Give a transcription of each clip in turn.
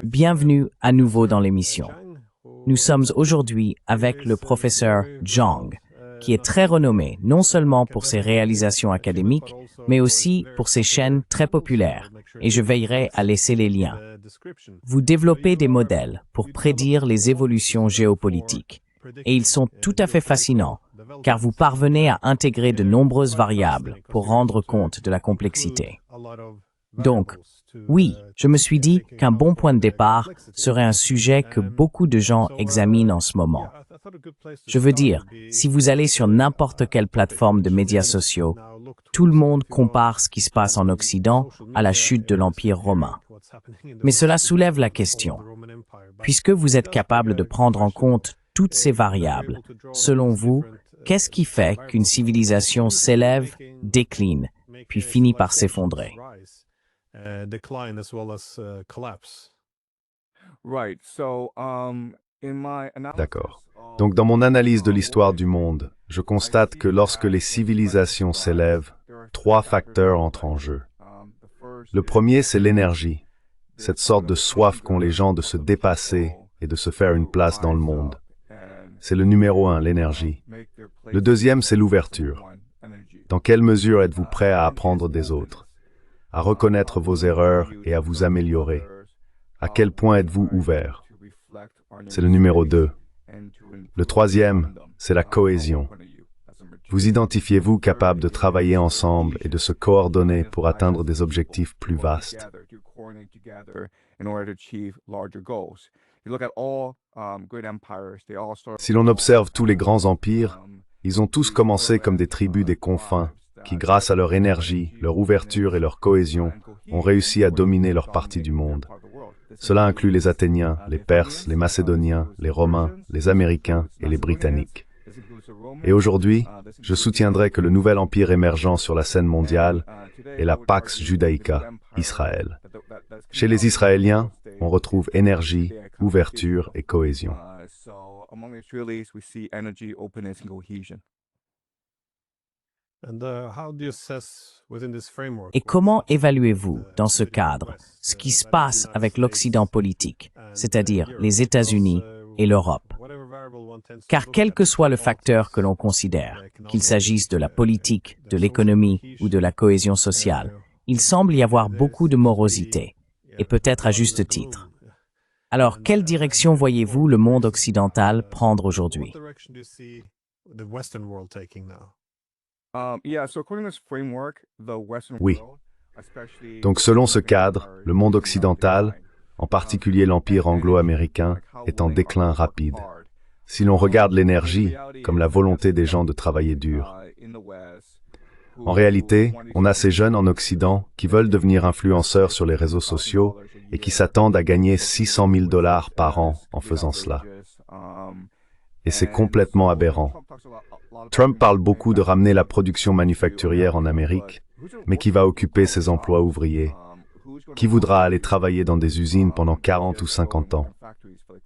Bienvenue à nouveau dans l'émission. Nous sommes aujourd'hui avec le professeur Zhang, qui est très renommé non seulement pour ses réalisations académiques, mais aussi pour ses chaînes très populaires, et je veillerai à laisser les liens. Vous développez des modèles pour prédire les évolutions géopolitiques, et ils sont tout à fait fascinants, car vous parvenez à intégrer de nombreuses variables pour rendre compte de la complexité. Donc, oui, je me suis dit qu'un bon point de départ serait un sujet que beaucoup de gens examinent en ce moment. Je veux dire, si vous allez sur n'importe quelle plateforme de médias sociaux, tout le monde compare ce qui se passe en Occident à la chute de l'Empire romain. Mais cela soulève la question. Puisque vous êtes capable de prendre en compte toutes ces variables, selon vous, qu'est-ce qui fait qu'une civilisation s'élève, décline, puis finit par s'effondrer? D'accord. Donc, dans mon analyse de l'histoire du monde, je constate que lorsque les civilisations s'élèvent, trois facteurs entrent en jeu. Le premier, c'est l'énergie, cette sorte de soif qu'ont les gens de se dépasser et de se faire une place dans le monde. C'est le numéro 1, l'énergie. Le deuxième, c'est l'ouverture. Dans quelle mesure êtes-vous prêt à apprendre des autres, à reconnaître vos erreurs et à vous améliorer? À quel point êtes-vous ouvert? C'est le numéro 2. Le troisième, c'est la cohésion. Vous identifiez-vous capable de travailler ensemble et de se coordonner pour atteindre des objectifs plus vastes? Si l'on observe tous les grands empires, ils ont tous commencé comme des tribus des confins qui, grâce à leur énergie, leur ouverture et leur cohésion, ont réussi à dominer leur partie du monde. Cela inclut les Athéniens, les Perses, les Macédoniens, les Romains, les Américains et les Britanniques. Et aujourd'hui, je soutiendrai que le nouvel empire émergent sur la scène mondiale est la Pax Judaïca, Israël. Chez les Israéliens, on retrouve énergie, ouverture et cohésion. Et comment évaluez-vous, dans ce cadre, ce qui se passe avec l'Occident politique, c'est-à-dire les États-Unis et l'Europe? Car quel que soit le facteur que l'on considère, qu'il s'agisse de la politique, de l'économie ou de la cohésion sociale, il semble y avoir beaucoup de morosité, et peut-être à juste titre. Alors, quelle direction voyez-vous le monde occidental prendre aujourd'hui? Oui. Donc selon ce cadre, le monde occidental, en particulier l'empire anglo-américain, est en déclin rapide. Si l'on regarde l'énergie comme la volonté des gens de travailler dur. En réalité, on a ces jeunes en Occident qui veulent devenir influenceurs sur les réseaux sociaux et qui s'attendent à gagner 600 000 $ par an en faisant cela. Et c'est complètement aberrant. Trump parle beaucoup de ramener la production manufacturière en Amérique, mais qui va occuper ces emplois ouvriers? Qui voudra aller travailler dans des usines pendant 40 ou 50 ans?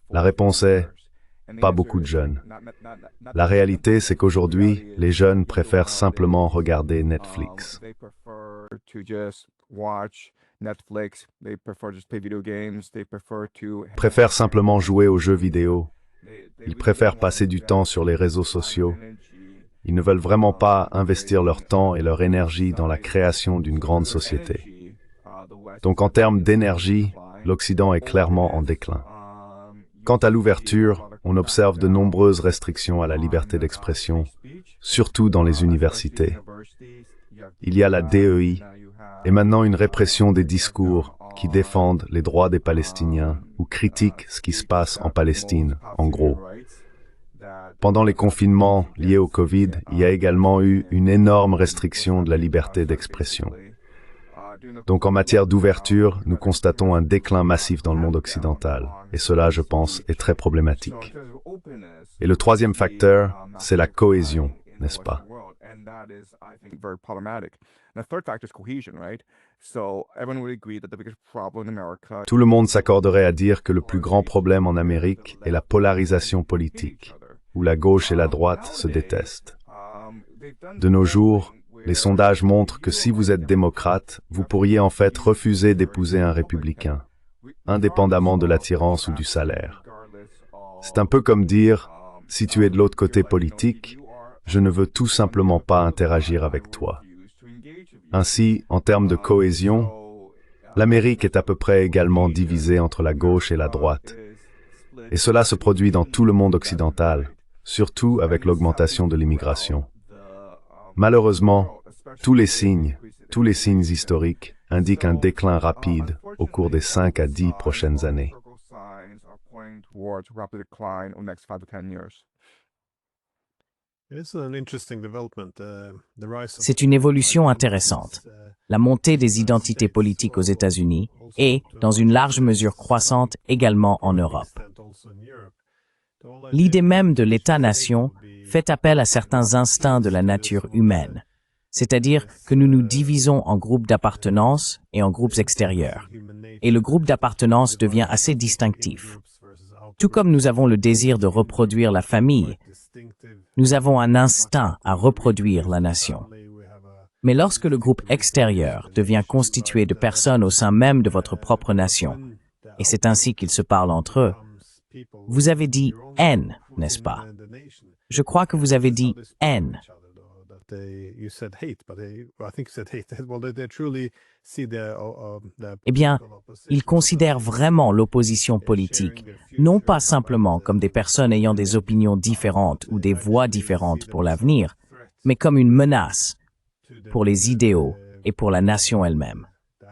La réponse est pas beaucoup de jeunes. La réalité, c'est qu'aujourd'hui, les jeunes préfèrent simplement regarder Netflix. Préfèrent simplement jouer aux jeux vidéo. Ils préfèrent passer du temps sur les réseaux sociaux. Ils ne veulent vraiment pas investir leur temps et leur énergie dans la création d'une grande société. Donc en termes d'énergie, l'Occident est clairement en déclin. Quant à l'ouverture, on observe de nombreuses restrictions à la liberté d'expression, surtout dans les universités. Il y a la DEI, et maintenant une répression des discours qui défendent les droits des Palestiniens ou critiquent ce qui se passe en Palestine, en gros. Pendant les confinements liés au Covid, il y a également eu une énorme restriction de la liberté d'expression. Donc en matière d'ouverture, nous constatons un déclin massif dans le monde occidental, et cela, je pense, est très problématique. Et le troisième facteur, c'est la cohésion, n'est-ce pas? Tout le monde s'accorderait à dire que le plus grand problème en Amérique est la polarisation politique, où la gauche et la droite se détestent. De nos jours, Les sondages montrent que si vous êtes démocrate, vous pourriez en fait refuser d'épouser un républicain, indépendamment de l'attirance ou du salaire. C'est un peu comme dire, si tu es de l'autre côté politique, je ne veux tout simplement pas interagir avec toi. Ainsi, en termes de cohésion, l'Amérique est à peu près également divisée entre la gauche et la droite. Et cela se produit dans tout le monde occidental, surtout avec l'augmentation de l'immigration. Malheureusement, tous les signes historiques indiquent un déclin rapide au cours des 5 à 10 prochaines années. C'est une évolution intéressante. La montée des identités politiques aux États-Unis et, dans une large mesure croissante, également en Europe. L'idée même de l'État-nation fait appel à certains instincts de la nature humaine, c'est-à-dire que nous nous divisons en groupes d'appartenance et en groupes extérieurs, et le groupe d'appartenance devient assez distinctif. Tout comme nous avons le désir de reproduire la famille, nous avons un instinct à reproduire la nation. Mais lorsque le groupe extérieur devient constitué de personnes au sein même de votre propre nation, et c'est ainsi qu'ils se parlent entre eux, vous avez dit « haine », n'est-ce pas? Je crois que vous avez dit « haine ». Eh bien, ils considèrent vraiment l'opposition politique, non pas simplement comme des personnes ayant des opinions différentes ou des voix différentes pour l'avenir, mais comme une menace pour les idéaux et pour la nation elle-même.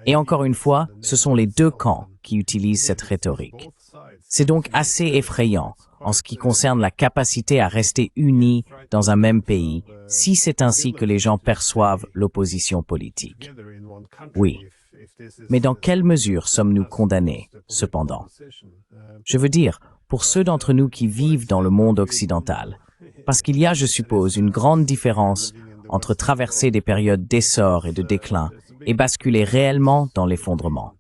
Et encore une fois, ce sont les deux camps qui utilisent cette rhétorique. C'est donc assez effrayant en ce qui concerne la capacité à rester unis dans un même pays, si c'est ainsi que les gens perçoivent l'opposition politique. Oui. Mais dans quelle mesure sommes-nous condamnés, cependant? Je veux dire, pour ceux d'entre nous qui vivent dans le monde occidental, parce qu'il y a, je suppose, une grande différence entre traverser des périodes d'essor et de déclin et basculer réellement dans l'effondrement.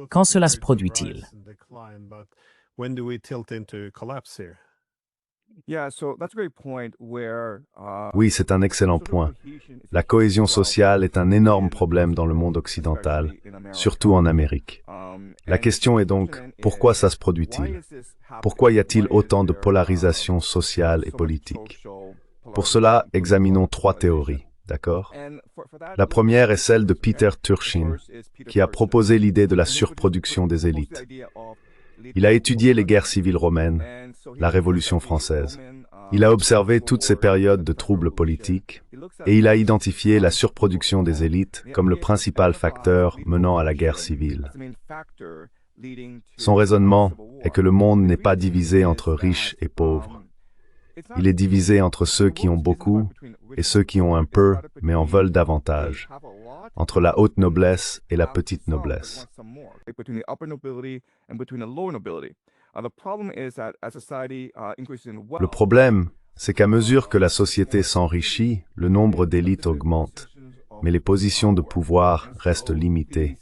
Quand cela se produit-il? Oui, c'est un excellent point. La cohésion sociale est un énorme problème dans le monde occidental, surtout en Amérique. La question est donc, pourquoi ça se produit-il? Pourquoi y a-t-il autant de polarisation sociale et politique? Pour cela, examinons 3 théories, d'accord? La première est celle de Peter Turchin, qui a proposé l'idée de la surproduction des élites. Il a étudié les guerres civiles romaines, la Révolution française. Il a observé toutes ces périodes de troubles politiques et il a identifié la surproduction des élites comme le principal facteur menant à la guerre civile. Son raisonnement est que le monde n'est pas divisé entre riches et pauvres. Il est divisé entre ceux qui ont beaucoup et ceux qui ont un peu, mais en veulent davantage, entre la haute noblesse et la petite noblesse. Le problème, c'est qu'à mesure que la société s'enrichit, le nombre d'élites augmente, mais les positions de pouvoir restent limitées.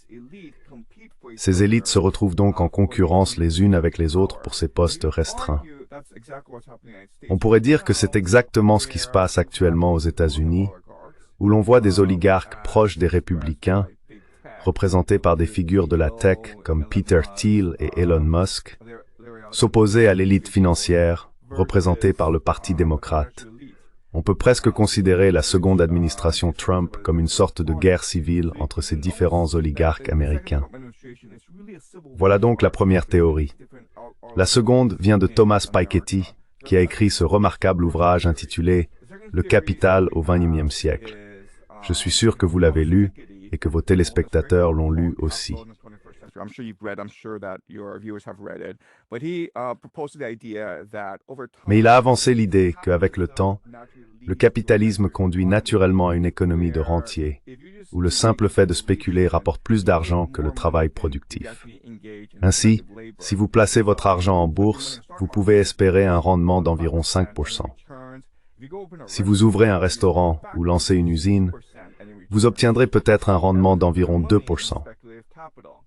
Ces élites se retrouvent donc en concurrence les unes avec les autres pour ces postes restreints. On pourrait dire que c'est exactement ce qui se passe actuellement aux États-Unis, où l'on voit des oligarques proches des républicains, représentés par des figures de la tech comme Peter Thiel et Elon Musk, s'opposer à l'élite financière, représentée par le Parti démocrate. On peut presque considérer la seconde administration Trump comme une sorte de guerre civile entre ces différents oligarques américains. Voilà donc la première théorie. La seconde vient de Thomas Piketty, qui a écrit ce remarquable ouvrage intitulé « Le capital au XXe siècle ». Je suis sûr que vous l'avez lu et que vos téléspectateurs l'ont lu aussi. Mais il a avancé l'idée qu'avec le temps, le capitalisme conduit naturellement à une économie de rentier, où le simple fait de spéculer rapporte plus d'argent que le travail productif. Ainsi, si vous placez votre argent en bourse, vous pouvez espérer un rendement d'environ 5%. Si vous ouvrez un restaurant ou lancez une usine, vous obtiendrez peut-être un rendement d'environ 2%.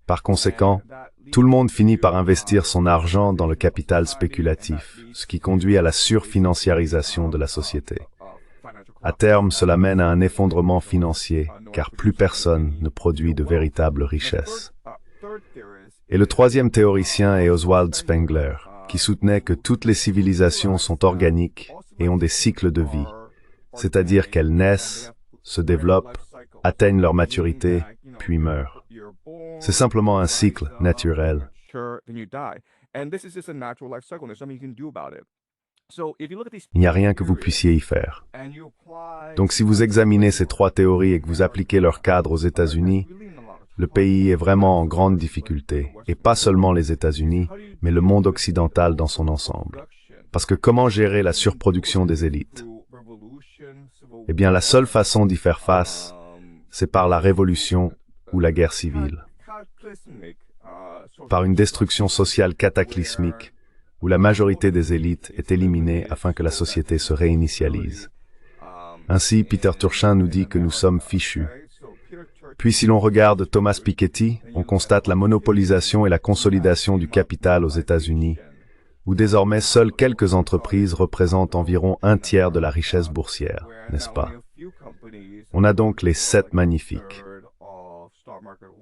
Par conséquent, tout le monde finit par investir son argent dans le capital spéculatif, ce qui conduit à la surfinanciarisation de la société. À terme, cela mène à un effondrement financier, car plus personne ne produit de véritables richesses. Et le troisième théoricien est Oswald Spengler, qui soutenait que toutes les civilisations sont organiques et ont des cycles de vie, c'est-à-dire qu'elles naissent, se développent, atteignent leur maturité, puis meurent. C'est simplement un cycle naturel. Il n'y a rien que vous puissiez y faire. Donc si vous examinez ces trois théories et que vous appliquez leur cadre aux États-Unis, le pays est vraiment en grande difficulté, et pas seulement les États-Unis, mais le monde occidental dans son ensemble. Parce que comment gérer la surproduction des élites? Eh bien, la seule façon d'y faire face, c'est par la révolution ou la guerre civile. Par une destruction sociale cataclysmique, où la majorité des élites est éliminée afin que la société se réinitialise. Ainsi, Peter Turchin nous dit que nous sommes fichus. Puis si l'on regarde Thomas Piketty, on constate la monopolisation et la consolidation du capital aux États-Unis, où désormais seules quelques entreprises représentent environ un tiers de la richesse boursière, n'est-ce pas? On a donc les 7 magnifiques,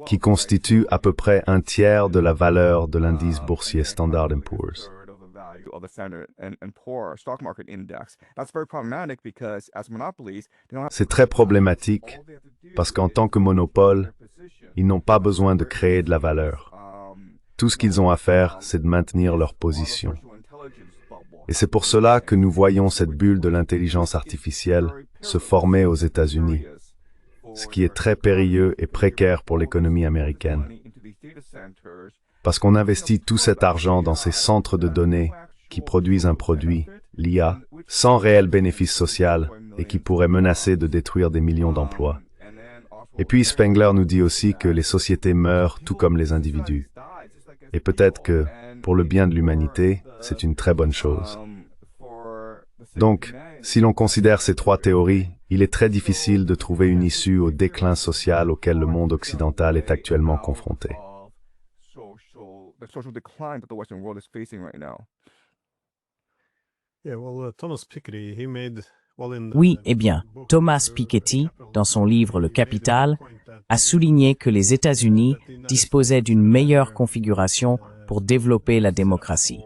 qui constituent à peu près un tiers de la valeur de l'indice boursier Standard & Poor's. C'est très problématique parce qu'en tant que monopole, ils n'ont pas besoin de créer de la valeur. Tout ce qu'ils ont à faire, c'est de maintenir leur position. Et c'est pour cela que nous voyons cette bulle de l'intelligence artificielle se former aux États-Unis, ce qui est très périlleux et précaire pour l'économie américaine. Parce qu'on investit tout cet argent dans ces centres de données qui produisent un produit, l'IA, sans réel bénéfice social et qui pourrait menacer de détruire des millions d'emplois. Et puis Spengler nous dit aussi que les sociétés meurent tout comme les individus. Et peut-être que, pour le bien de l'humanité, c'est une très bonne chose. Donc, si l'on considère ces 3 théories, il est très difficile de trouver une issue au déclin social auquel le monde occidental est actuellement confronté. Oui, eh bien, Thomas Piketty, dans son livre Le Capital, a souligné que les États-Unis disposaient d'une meilleure configuration pour développer la démocratie.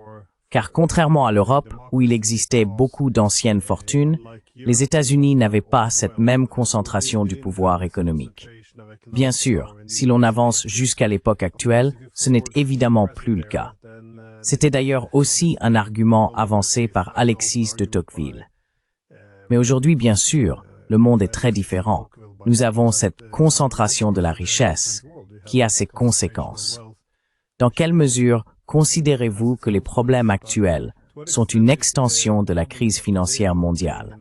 Car contrairement à l'Europe, où il existait beaucoup d'anciennes fortunes, les États-Unis n'avaient pas cette même concentration du pouvoir économique. Bien sûr, si l'on avance jusqu'à l'époque actuelle, ce n'est évidemment plus le cas. C'était d'ailleurs aussi un argument avancé par Alexis de Tocqueville. Mais aujourd'hui, bien sûr, le monde est très différent. Nous avons cette concentration de la richesse qui a ses conséquences. Dans quelle mesure considérez-vous que les problèmes actuels sont une extension de la crise financière mondiale?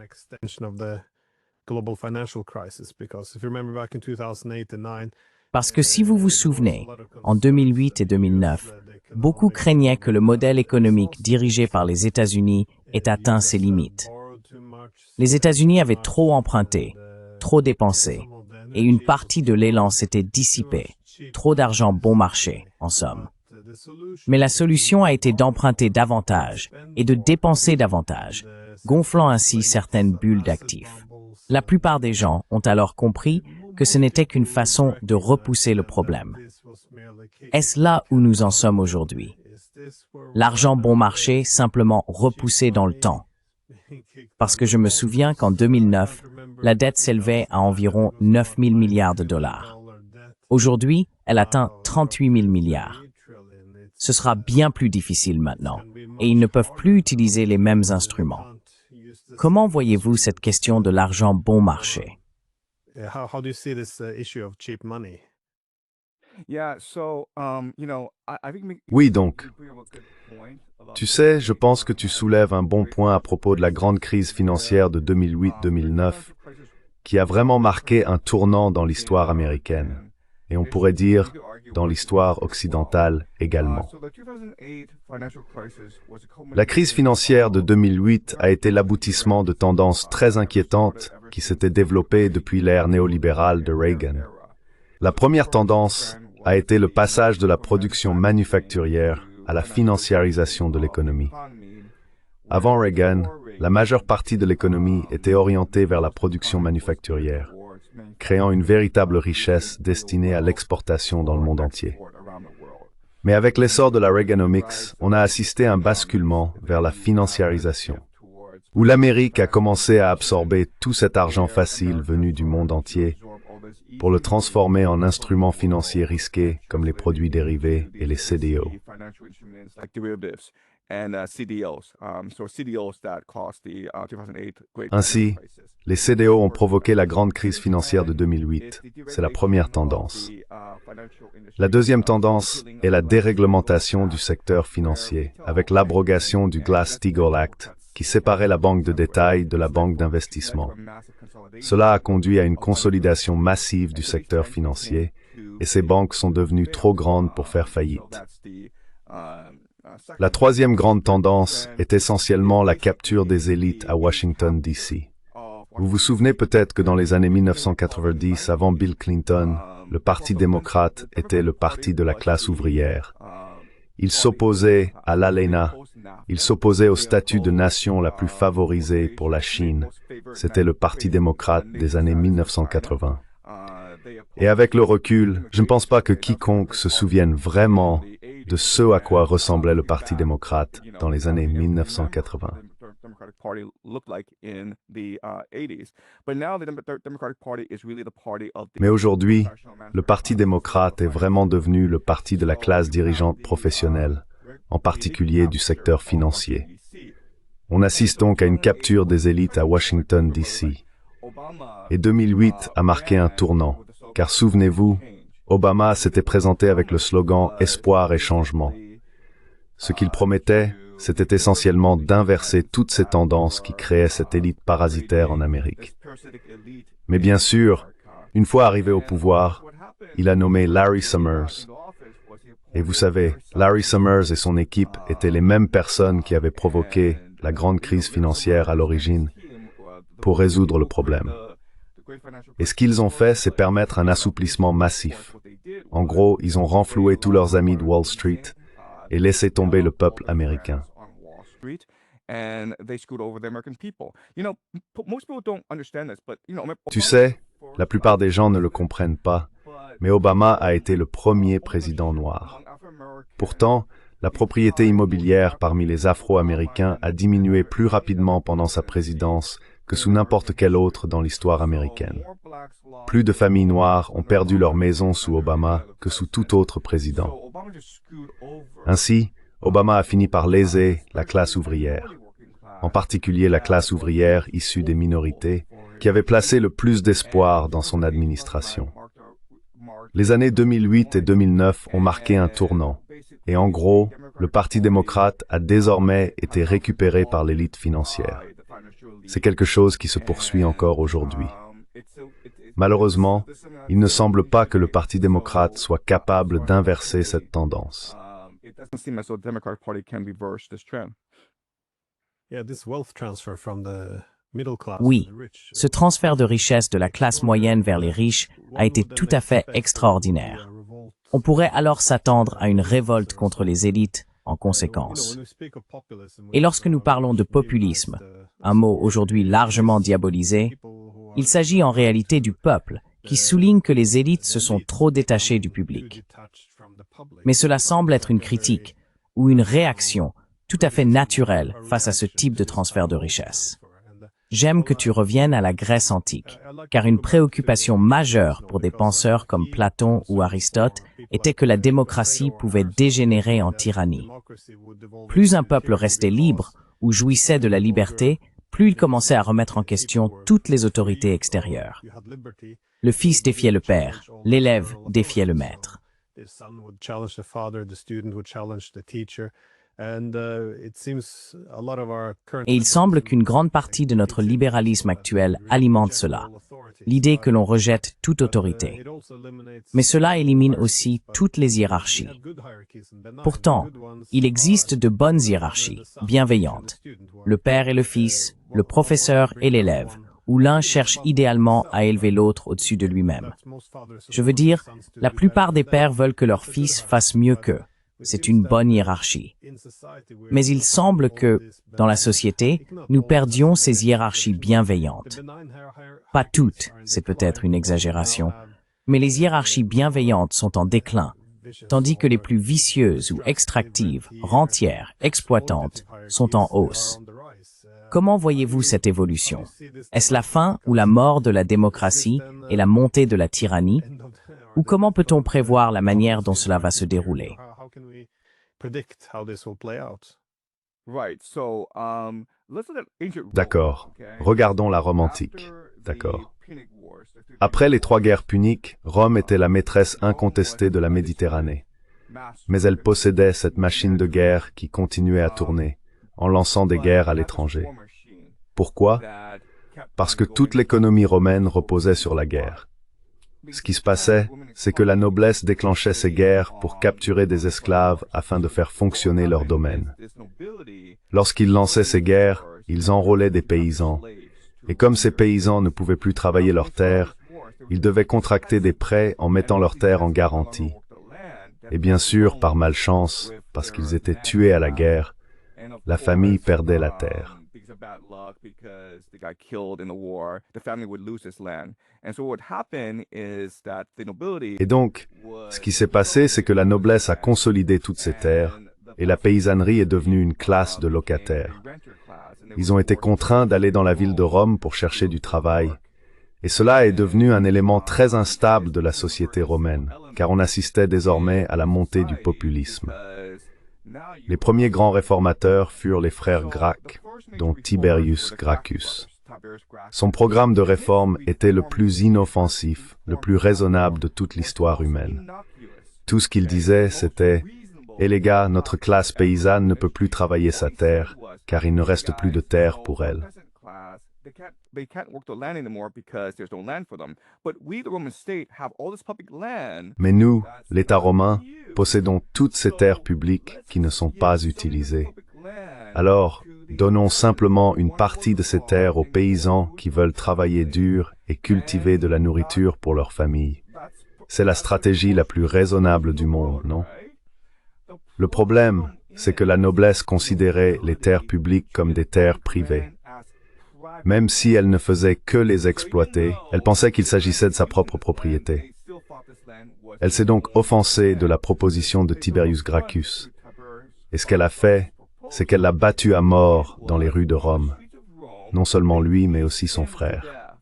Parce que si vous vous souvenez, en 2008 et 2009, beaucoup craignaient que le modèle économique dirigé par les États-Unis ait atteint ses limites. Les États-Unis avaient trop emprunté, trop dépensé, et une partie de l'élan s'était dissipée. Trop d'argent bon marché, en somme. Mais la solution a été d'emprunter davantage et de dépenser davantage, gonflant ainsi certaines bulles d'actifs. La plupart des gens ont alors compris que ce n'était qu'une façon de repousser le problème. Est-ce là où nous en sommes aujourd'hui? L'argent bon marché simplement repoussé dans le temps. Parce que je me souviens qu'en 2009, la dette s'élevait à environ 9 000 milliards de dollars. Aujourd'hui, elle atteint 38 000 milliards. Ce sera bien plus difficile maintenant, et ils ne peuvent plus utiliser les mêmes instruments. Comment voyez-vous cette question de l'argent bon marché? Oui, donc, tu sais, je pense que tu soulèves un bon point à propos de la grande crise financière de 2008-2009, qui a vraiment marqué un tournant dans l'histoire américaine, et on pourrait dire dans l'histoire occidentale également. La crise financière de 2008 a été l'aboutissement de tendances très inquiétantes qui s'étaient développées depuis l'ère néolibérale de Reagan. La première tendance a été le passage de la production manufacturière à la financiarisation de l'économie. Avant Reagan, la majeure partie de l'économie était orientée vers la production manufacturière, créant une véritable richesse destinée à l'exportation dans le monde entier. Mais avec l'essor de la Reaganomics, on a assisté à un basculement vers la financiarisation, où l'Amérique a commencé à absorber tout cet argent facile venu du monde entier pour le transformer en instruments financiers risqués comme les produits dérivés et les CDO. Ainsi, les CDO ont provoqué la grande crise financière de 2008. C'est la première tendance. La deuxième tendance est la déréglementation du secteur financier, avec l'abrogation du Glass-Steagall Act, qui séparait la banque de détail de la banque d'investissement. Cela a conduit à une consolidation massive du secteur financier, et ces banques sont devenues trop grandes pour faire faillite. La troisième grande tendance est essentiellement la capture des élites à Washington, D.C. Vous vous souvenez peut-être que dans les années 1990, avant Bill Clinton, le Parti démocrate était le parti de la classe ouvrière. Il s'opposait à l'ALENA, il s'opposait au statut de nation la plus favorisée pour la Chine. C'était le Parti démocrate des années 1980. Et avec le recul, je ne pense pas que quiconque se souvienne vraiment de ce à quoi ressemblait le Parti démocrate dans les années 1980. Mais aujourd'hui, le Parti démocrate est vraiment devenu le parti de la classe dirigeante professionnelle, en particulier du secteur financier. On assiste donc à une capture des élites à Washington, D.C. Et 2008 a marqué un tournant, car souvenez-vous, Obama s'était présenté avec le slogan « Espoir et changement ». Ce qu'il promettait, c'était essentiellement d'inverser toutes ces tendances qui créaient cette élite parasitaire en Amérique. Mais bien sûr, une fois arrivé au pouvoir, il a nommé Larry Summers. Et vous savez, Larry Summers et son équipe étaient les mêmes personnes qui avaient provoqué la grande crise financière à l'origine pour résoudre le problème. Et ce qu'ils ont fait, c'est permettre un assouplissement massif. En gros, ils ont renfloué tous leurs amis de Wall Street et laissé tomber le peuple américain. Tu sais, la plupart des gens ne le comprennent pas, mais Obama a été le premier président noir. Pourtant, la propriété immobilière parmi les Afro-Américains a diminué plus rapidement pendant sa présidence que sous n'importe quel autre dans l'histoire américaine. Plus de familles noires ont perdu leur maison sous Obama que sous tout autre président. Ainsi, Obama a fini par léser la classe ouvrière, en particulier la classe ouvrière issue des minorités, qui avait placé le plus d'espoir dans son administration. Les années 2008 et 2009 ont marqué un tournant, et en gros, le Parti démocrate a désormais été récupéré par l'élite financière. C'est quelque chose qui se poursuit encore aujourd'hui. Malheureusement, il ne semble pas que le Parti démocrate soit capable d'inverser cette tendance. Oui, ce transfert de richesse de la classe moyenne vers les riches a été tout à fait extraordinaire. On pourrait alors s'attendre à une révolte contre les élites en conséquence. Et lorsque nous parlons de populisme, un mot aujourd'hui largement diabolisé, il s'agit en réalité du peuple qui souligne que les élites se sont trop détachées du public. Mais cela semble être une critique ou une réaction tout à fait naturelle face à ce type de transfert de richesse. J'aime que tu reviennes à la Grèce antique, car une préoccupation majeure pour des penseurs comme Platon ou Aristote était que la démocratie pouvait dégénérer en tyrannie. Plus un peuple restait libre ou jouissait de la liberté, plus il commençait à remettre en question toutes les autorités extérieures. Le fils défiait le père, l'élève défiait le maître. Et il semble qu'une grande partie de notre libéralisme actuel alimente cela, l'idée que l'on rejette toute autorité. Mais cela élimine aussi toutes les hiérarchies. Pourtant, il existe de bonnes hiérarchies, bienveillantes. Le père et le fils, le professeur et l'élève, où l'un cherche idéalement à élever l'autre au-dessus de lui-même. Je veux dire, la plupart des pères veulent que leur fils fasse mieux qu'eux. c'est une bonne hiérarchie. Mais il semble que, dans la société, nous perdions ces hiérarchies bienveillantes. Pas toutes, c'est peut-être une exagération, mais les hiérarchies bienveillantes sont en déclin, tandis que les plus vicieuses ou extractives, rentières, exploitantes, sont en hausse. Comment voyez-vous cette évolution? Est-ce la fin ou la mort de la démocratie et la montée de la tyrannie? Ou comment peut-on prévoir la manière dont cela va se dérouler? D'accord. Regardons la Rome antique. D'accord. Après les 3 guerres puniques, Rome était la maîtresse incontestée de la Méditerranée. Mais elle possédait cette machine de guerre qui continuait à tourner, en lançant des guerres à l'étranger. Pourquoi? Parce que toute l'économie romaine reposait sur la guerre. Ce qui se passait, c'est que la noblesse déclenchait ces guerres pour capturer des esclaves afin de faire fonctionner leur domaine. Lorsqu'ils lançaient ces guerres, ils enrôlaient des paysans. Et comme ces paysans ne pouvaient plus travailler leurs terres, ils devaient contracter des prêts en mettant leurs terres en garantie. Et bien sûr, par malchance, parce qu'ils étaient tués à la guerre, la famille perdait la terre. Et donc, ce qui s'est passé, c'est que la noblesse a consolidé toutes ces terres, et la paysannerie est devenue une classe de locataires. Ils ont été contraints d'aller dans la ville de Rome pour chercher du travail, et cela est devenu un élément très instable de la société romaine, car on assistait désormais à la montée du populisme. Les premiers grands réformateurs furent les frères Gracques, dont Tiberius Gracchus. Son programme de réforme était le plus inoffensif, le plus raisonnable de toute l'histoire humaine. Tout ce qu'il disait, c'était « Eh les gars, notre classe paysanne ne peut plus travailler sa terre, car il ne reste plus de terre pour elle. » Mais nous, l'État romain, possédons toutes ces terres publiques qui ne sont pas utilisées. Alors, donnons simplement une partie de ces terres aux paysans qui veulent travailler dur et cultiver de la nourriture pour leur famille. C'est la stratégie la plus raisonnable du monde, non? Le problème, c'est que la noblesse considérait les terres publiques comme des terres privées. Même si elle ne faisait que les exploiter, elle pensait qu'il s'agissait de sa propre propriété. Elle s'est donc offensée de la proposition de Tiberius Gracchus. Et ce qu'elle a fait, c'est qu'elle l'a battu à mort dans les rues de Rome. Non seulement lui, mais aussi son frère.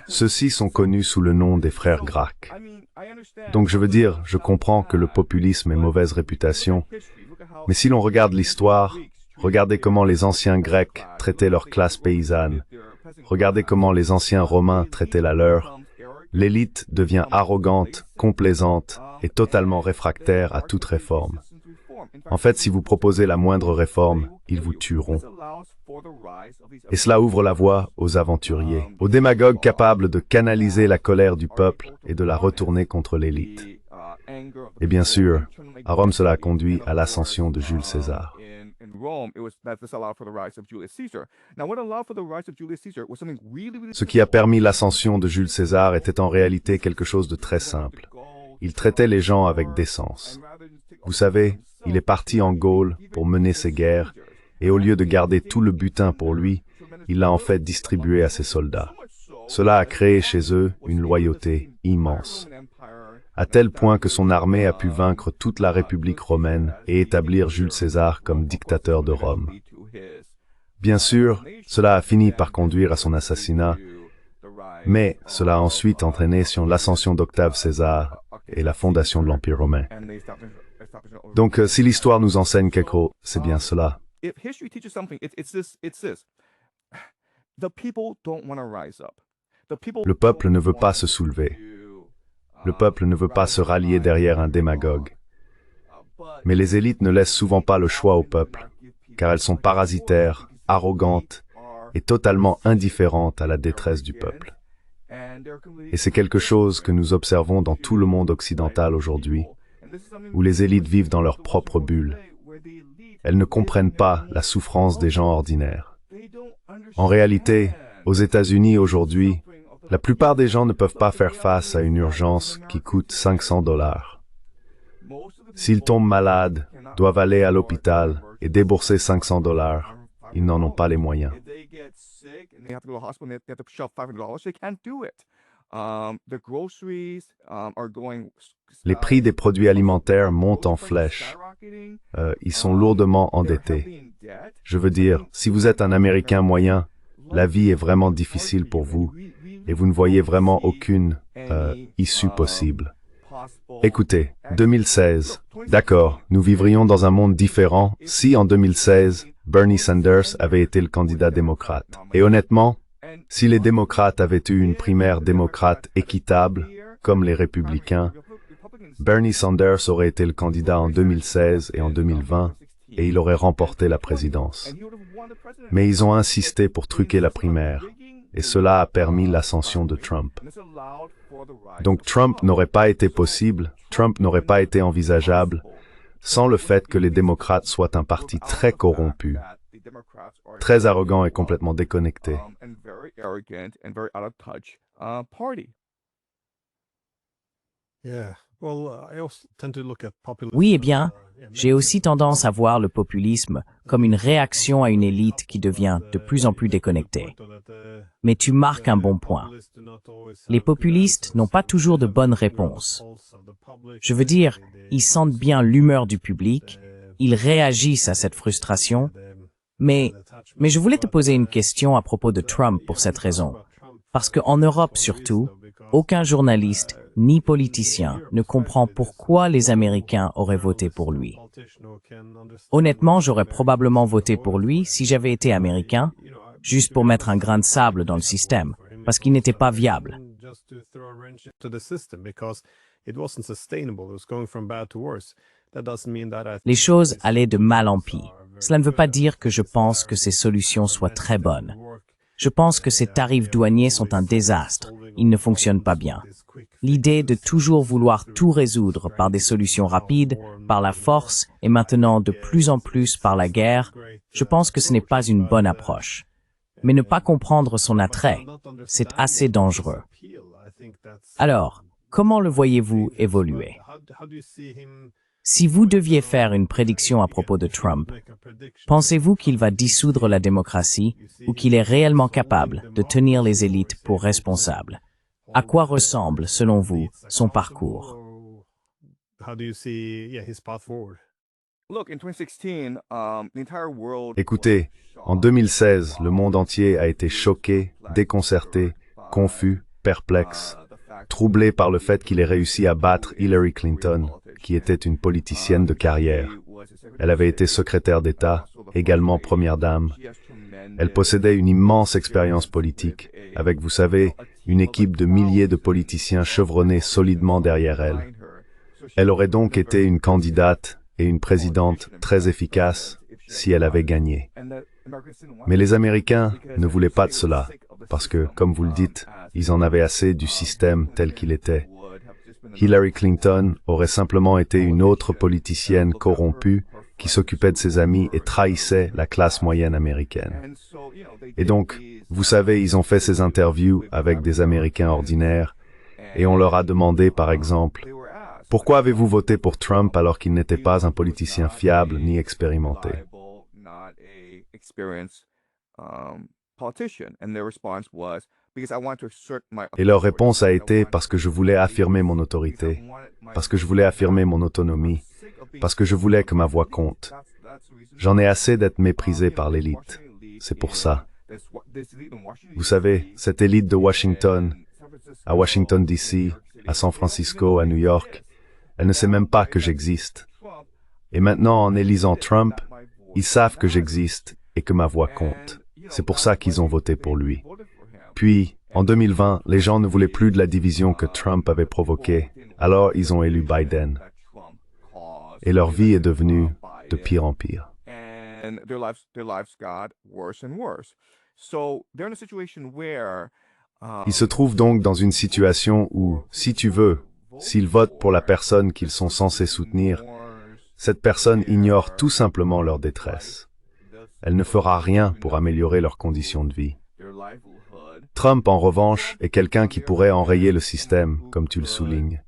Ceux-ci sont connus sous le nom des frères Gracques. Donc je veux dire, je comprends que le populisme ait mauvaise réputation, mais si l'on regarde l'histoire, regardez comment les anciens Grecs traitaient leur classe paysanne, regardez comment les anciens Romains traitaient la leur, l'élite devient arrogante, complaisante et totalement réfractaire à toute réforme. En fait, si vous proposez la moindre réforme, ils vous tueront. Et cela ouvre la voie aux aventuriers, aux démagogues capables de canaliser la colère du peuple et de la retourner contre l'élite. Et bien sûr, à Rome, cela a conduit à l'ascension de Jules César. Ce qui a permis l'ascension de Jules César était en réalité quelque chose de très simple. Il traitait les gens avec décence. Vous savez, il est parti en Gaule pour mener ses guerres, et au lieu de garder tout le butin pour lui, il l'a en fait distribué à ses soldats. Cela a créé chez eux une loyauté immense, à tel point que son armée a pu vaincre toute la République romaine et établir Jules César comme dictateur de Rome. Bien sûr, cela a fini par conduire à son assassinat, mais cela a ensuite entraîné sur l'ascension d'Octave César et la fondation de l'Empire romain. Donc, si l'histoire nous enseigne quelque chose, c'est bien cela. Le peuple ne veut pas se soulever. Le peuple ne veut pas se rallier derrière un démagogue. Mais les élites ne laissent souvent pas le choix au peuple, car elles sont parasitaires, arrogantes et totalement indifférentes à la détresse du peuple. Et c'est quelque chose que nous observons dans tout le monde occidental aujourd'hui, où les élites vivent dans leur propre bulle. Elles ne comprennent pas la souffrance des gens ordinaires. En réalité, aux États-Unis aujourd'hui, La plupart des gens ne peuvent pas faire face à une urgence qui coûte $500. S'ils tombent malades, doivent aller à l'hôpital et débourser $500, ils n'en ont pas les moyens. Les prix des produits alimentaires montent en flèche. Ils sont lourdement endettés. Je veux dire, si vous êtes un Américain moyen, la vie est vraiment difficile pour vous et vous ne voyez vraiment aucune issue possible. Écoutez, 2016. D'accord, nous vivrions dans un monde différent si en 2016, Bernie Sanders avait été le candidat démocrate. Et honnêtement, si les démocrates avaient eu une primaire démocrate équitable, comme les républicains, Bernie Sanders aurait été le candidat en 2016 et en 2020, et il aurait remporté la présidence. Mais ils ont insisté pour truquer la primaire, et cela a permis l'ascension de Trump. Donc Trump n'aurait pas été possible, Trump n'aurait pas été envisageable, sans le fait que les démocrates soient un parti très corrompu, très arrogant et complètement déconnecté. Oui, eh bien, j'ai aussi tendance à voir le populisme comme une réaction à une élite qui devient de plus en plus déconnectée. Mais tu marques un bon point. Les populistes n'ont pas toujours de bonnes réponses. Je veux dire, ils sentent bien l'humeur du public, ils réagissent à cette frustration, mais je voulais te poser une question à propos de Trump pour cette raison. Parce qu'en Europe surtout, aucun journaliste ni politicien ne comprend pourquoi les Américains auraient voté pour lui. Honnêtement, j'aurais probablement voté pour lui si j'avais été Américain, juste pour mettre un grain de sable dans le système, parce qu'il n'était pas viable. Les choses allaient de mal en pis. Cela ne veut pas dire que je pense que ces solutions soient très bonnes. Je pense que ces tarifs douaniers sont un désastre. Ils ne fonctionnent pas bien. L'idée de toujours vouloir tout résoudre par des solutions rapides, par la force et maintenant de plus en plus par la guerre, je pense que ce n'est pas une bonne approche. Mais ne pas comprendre son attrait, c'est assez dangereux. Alors, comment le voyez-vous évoluer? Si vous deviez faire une prédiction à propos de Trump, pensez-vous qu'il va dissoudre la démocratie ou qu'il est réellement capable de tenir les élites pour responsables? À quoi ressemble, selon vous, son parcours? Écoutez, en 2016, le monde entier a été choqué, déconcerté, confus, perplexe, troublé par le fait qu'il ait réussi à battre Hillary Clinton, qui était une politicienne de carrière. Elle avait été secrétaire d'État, également première dame. Elle possédait une immense expérience politique, avec, vous savez, une équipe de milliers de politiciens chevronnés solidement derrière elle. Elle aurait donc été une candidate et une présidente très efficace si elle avait gagné. Mais les Américains ne voulaient pas de cela, parce que, comme vous le dites, ils en avaient assez du système tel qu'il était. Hillary Clinton aurait simplement été une autre politicienne corrompue qui s'occupait de ses amis et trahissait la classe moyenne américaine. Et donc, vous savez, ils ont fait ces interviews avec des Américains ordinaires et on leur a demandé, par exemple, « Pourquoi avez-vous voté pour Trump alors qu'il n'était pas un politicien fiable ni expérimenté ?» Et leur réponse a été parce que je voulais affirmer mon autorité, parce que je voulais affirmer mon autonomie, parce que je voulais que ma voix compte. J'en ai assez d'être méprisé par l'élite. C'est pour ça. Vous savez, cette élite de Washington, à Washington DC, à San Francisco, à New York, elle ne sait même pas que j'existe. Et maintenant, en élisant Trump, ils savent que j'existe et que ma voix compte. C'est pour ça qu'ils ont voté pour lui. Puis, en 2020, les gens ne voulaient plus de la division que Trump avait provoquée, alors ils ont élu Biden. Et leur vie est devenue de pire en pire. Ils se trouvent donc dans une situation où, si tu veux, s'ils votent pour la personne qu'ils sont censés soutenir, cette personne ignore tout simplement leur détresse. Elle ne fera rien pour améliorer leurs conditions de vie. Trump, en revanche, est quelqu'un qui pourrait enrayer le système, comme tu le soulignes.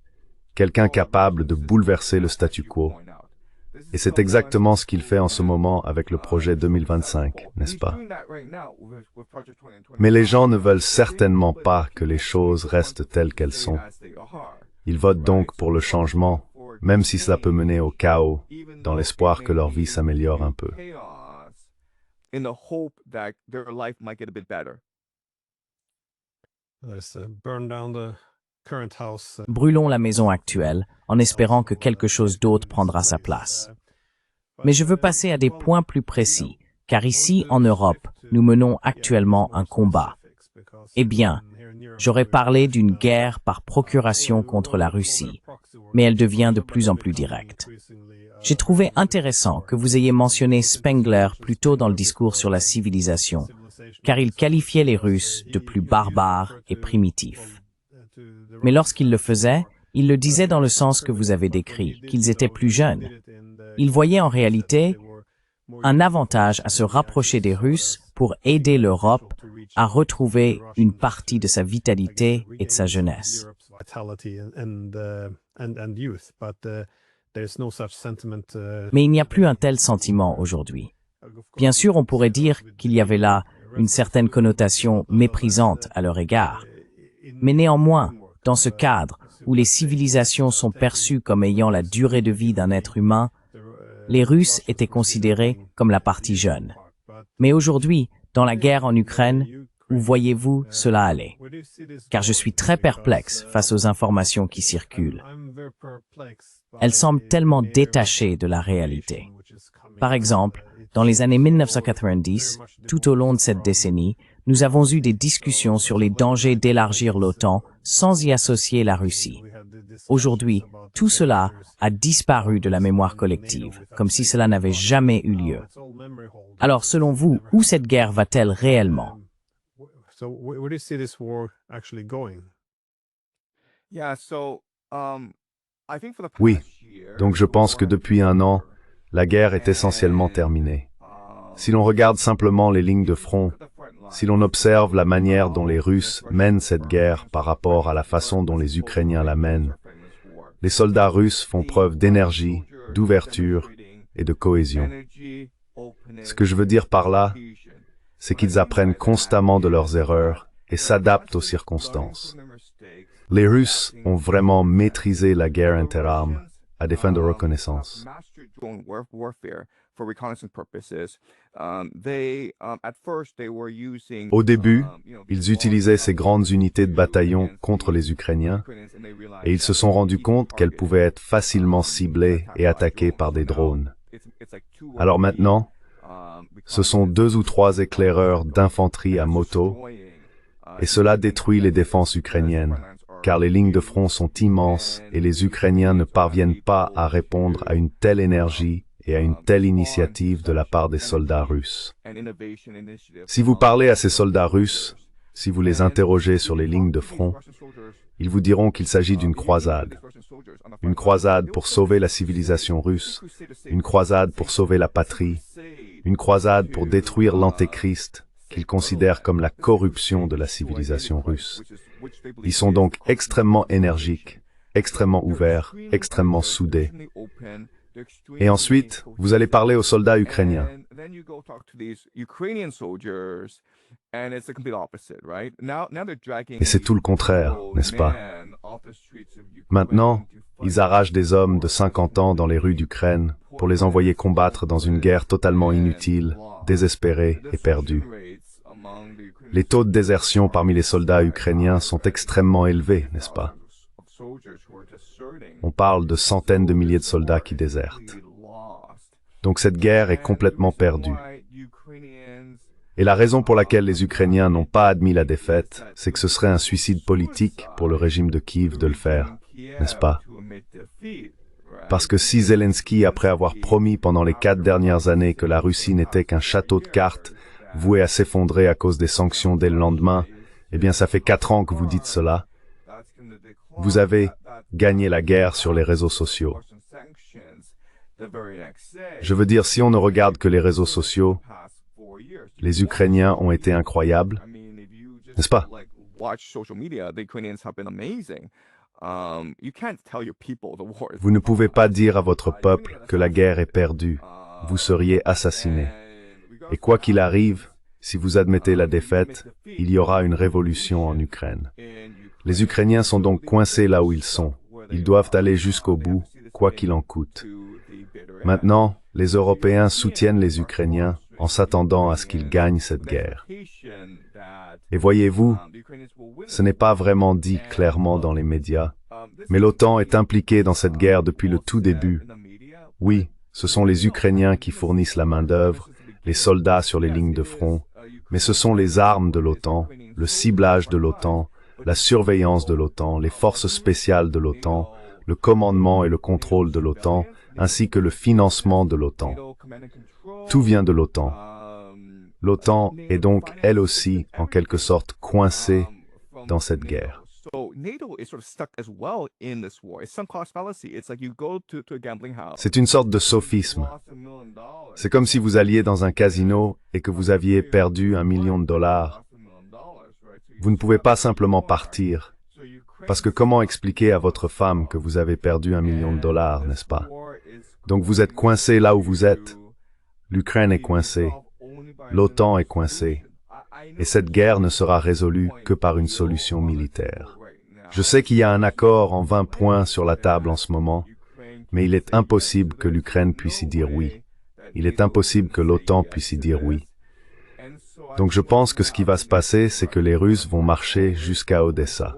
Quelqu'un capable de bouleverser le statu quo. Et c'est exactement ce qu'il fait en ce moment avec le projet 2025, n'est-ce pas? Mais les gens ne veulent certainement pas que les choses restent telles qu'elles sont. Ils votent donc pour le changement, même si cela peut mener au chaos, dans l'espoir que leur vie s'améliore un peu. Brûlons la maison actuelle en espérant que quelque chose d'autre prendra sa place. Mais je veux passer à des points plus précis, car ici, en Europe, nous menons actuellement un combat. Eh bien, j'aurais parlé d'une guerre par procuration contre la Russie, mais elle devient de plus en plus directe. J'ai trouvé intéressant que vous ayez mentionné Spengler plus tôt dans le discours sur la civilisation, car il qualifiait les Russes de plus barbares et primitifs. Mais lorsqu'il le faisait, il le disait dans le sens que vous avez décrit, qu'ils étaient plus jeunes. Il voyait en réalité un avantage à se rapprocher des Russes pour aider l'Europe à retrouver une partie de sa vitalité et de sa jeunesse. Mais il n'y a plus un tel sentiment aujourd'hui. Bien sûr, on pourrait dire qu'il y avait là une certaine connotation méprisante à leur égard. Mais néanmoins, dans ce cadre où les civilisations sont perçues comme ayant la durée de vie d'un être humain, les Russes étaient considérés comme la partie jeune. Mais aujourd'hui, dans la guerre en Ukraine, où voyez-vous cela aller? Car je suis très perplexe face aux informations qui circulent. Elles semblent tellement détachées de la réalité. Par exemple, dans les années 1990, tout au long de cette décennie, nous avons eu des discussions sur les dangers d'élargir l'OTAN sans y associer la Russie. Aujourd'hui, tout cela a disparu de la mémoire collective, comme si cela n'avait jamais eu lieu. Alors, selon vous, où cette guerre va-t-elle réellement? Oui, donc je pense que depuis un an, la guerre est essentiellement terminée. Si l'on regarde simplement les lignes de front, si l'on observe la manière dont les Russes mènent cette guerre par rapport à la façon dont les Ukrainiens la mènent, les soldats russes font preuve d'énergie, d'ouverture et de cohésion. Ce que je veux dire par là, c'est qu'ils apprennent constamment de leurs erreurs et s'adaptent aux circonstances. Les Russes ont vraiment maîtrisé la guerre interarmes à des fins de reconnaissance. Au début, ils utilisaient ces grandes unités de bataillon contre les Ukrainiens et ils se sont rendus compte qu'elles pouvaient être facilement ciblées et attaquées par des drones. Alors maintenant, ce sont 2 ou 3 éclaireurs d'infanterie à moto et cela détruit les défenses ukrainiennes, car les lignes de front sont immenses et les Ukrainiens ne parviennent pas à répondre à une telle énergie et à une telle initiative de la part des soldats russes. Si vous parlez à ces soldats russes, si vous les interrogez sur les lignes de front, ils vous diront qu'il s'agit d'une croisade. Une croisade pour sauver la civilisation russe, une croisade pour sauver la patrie, une croisade pour détruire l'antéchrist, qu'ils considèrent comme la corruption de la civilisation russe. Ils sont donc extrêmement énergiques, extrêmement ouverts, extrêmement soudés. Et ensuite, vous allez parler aux soldats ukrainiens. Et c'est tout le contraire, n'est-ce pas? Maintenant, ils arrachent des hommes de 50 ans dans les rues d'Ukraine pour les envoyer combattre dans une guerre totalement inutile, désespérée et perdue. Les taux de désertion parmi les soldats ukrainiens sont extrêmement élevés, n'est-ce pas? On parle de centaines de milliers de soldats qui désertent. Donc cette guerre est complètement perdue. Et la raison pour laquelle les Ukrainiens n'ont pas admis la défaite, c'est que ce serait un suicide politique pour le régime de Kiev de le faire, n'est-ce pas? Parce que si Zelensky, après avoir promis pendant les 4 dernières années que la Russie n'était qu'un château de cartes, voué à s'effondrer à cause des sanctions dès le lendemain, eh bien ça fait 4 ans que vous dites cela. Vous avez gagné la guerre sur les réseaux sociaux. Je veux dire, si on ne regarde que les réseaux sociaux, les Ukrainiens ont été incroyables. n'est-ce pas? Vous ne pouvez pas dire à votre peuple que la guerre est perdue. Vous seriez assassiné. Et quoi qu'il arrive, si vous admettez la défaite, il y aura une révolution en Ukraine. Les Ukrainiens sont donc coincés là où ils sont. Ils doivent aller jusqu'au bout, quoi qu'il en coûte. Maintenant, les Européens soutiennent les Ukrainiens en s'attendant à ce qu'ils gagnent cette guerre. Et voyez-vous, ce n'est pas vraiment dit clairement dans les médias, mais l'OTAN est impliquée dans cette guerre depuis le tout début. Oui, ce sont les Ukrainiens qui fournissent la main-d'œuvre, les soldats sur les lignes de front, mais ce sont les armes de l'OTAN, le ciblage de l'OTAN, la surveillance de l'OTAN, les forces spéciales de l'OTAN, le commandement et le contrôle de l'OTAN, ainsi que le financement de l'OTAN. Tout vient de l'OTAN. L'OTAN est donc, elle aussi, en quelque sorte, coincée dans cette guerre. C'est une sorte de sophisme. C'est comme si vous alliez dans un casino et que vous aviez perdu $1 million. Vous ne pouvez pas simplement partir. Parce que comment expliquer à votre femme que vous avez perdu $1 million, n'est-ce pas? Donc vous êtes coincé là où vous êtes. L'Ukraine est coincée. L'OTAN est coincée. Et cette guerre ne sera résolue que par une solution militaire. Je sais qu'il y a un accord en 20 points sur la table en ce moment, mais il est impossible que l'Ukraine puisse y dire oui. Il est impossible que l'OTAN puisse y dire oui. Donc je pense que ce qui va se passer, c'est que les Russes vont marcher jusqu'à Odessa.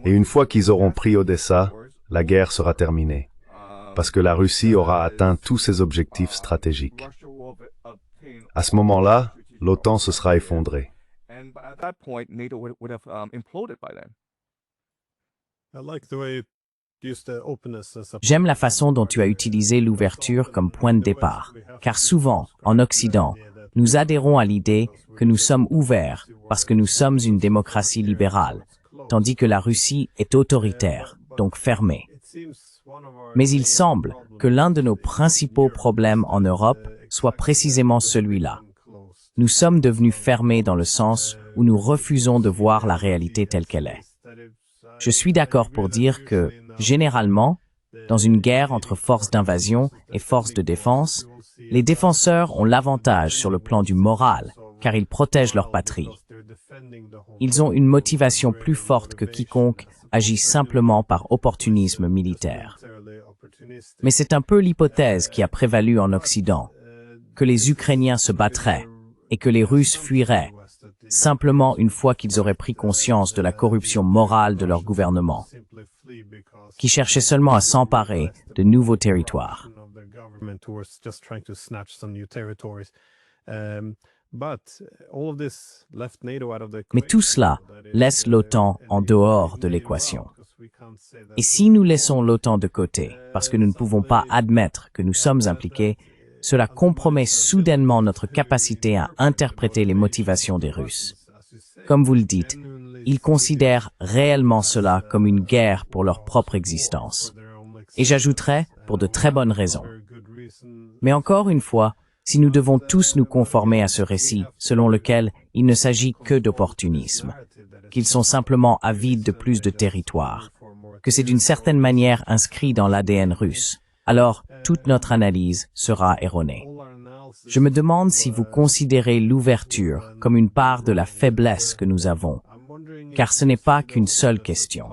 Et une fois qu'ils auront pris Odessa, la guerre sera terminée. Parce que la Russie aura atteint tous ses objectifs stratégiques. À ce moment-là, l'OTAN se sera effondrée. J'aime la façon dont tu as utilisé l'ouverture comme point de départ, car souvent, en Occident, nous adhérons à l'idée que nous sommes ouverts parce que nous sommes une démocratie libérale, tandis que la Russie est autoritaire, donc fermée. Mais il semble que l'un de nos principaux problèmes en Europe soit précisément celui-là. Nous sommes devenus fermés dans le sens où nous refusons de voir la réalité telle qu'elle est. Je suis d'accord pour dire que, généralement, dans une guerre entre forces d'invasion et forces de défense, les défenseurs ont l'avantage sur le plan du moral, car ils protègent leur patrie. Ils ont une motivation plus forte que quiconque agit simplement par opportunisme militaire. Mais c'est un peu l'hypothèse qui a prévalu en Occident, que les Ukrainiens se battraient et que les Russes fuiraient, simplement une fois qu'ils auraient pris conscience de la corruption morale de leur gouvernement, qui cherchait seulement à s'emparer de nouveaux territoires. Mais tout cela laisse l'OTAN en dehors de l'équation. Et si nous laissons l'OTAN de côté, parce que nous ne pouvons pas admettre que nous sommes impliqués, cela compromet soudainement notre capacité à interpréter les motivations des Russes. Comme vous le dites, ils considèrent réellement cela comme une guerre pour leur propre existence. Et j'ajouterais, pour de très bonnes raisons. Mais encore une fois, si nous devons tous nous conformer à ce récit, selon lequel il ne s'agit que d'opportunisme, qu'ils sont simplement avides de plus de territoire, que c'est d'une certaine manière inscrit dans l'ADN russe, alors toute notre analyse sera erronée. Je me demande si vous considérez l'ouverture comme une part de la faiblesse que nous avons, car ce n'est pas qu'une seule question.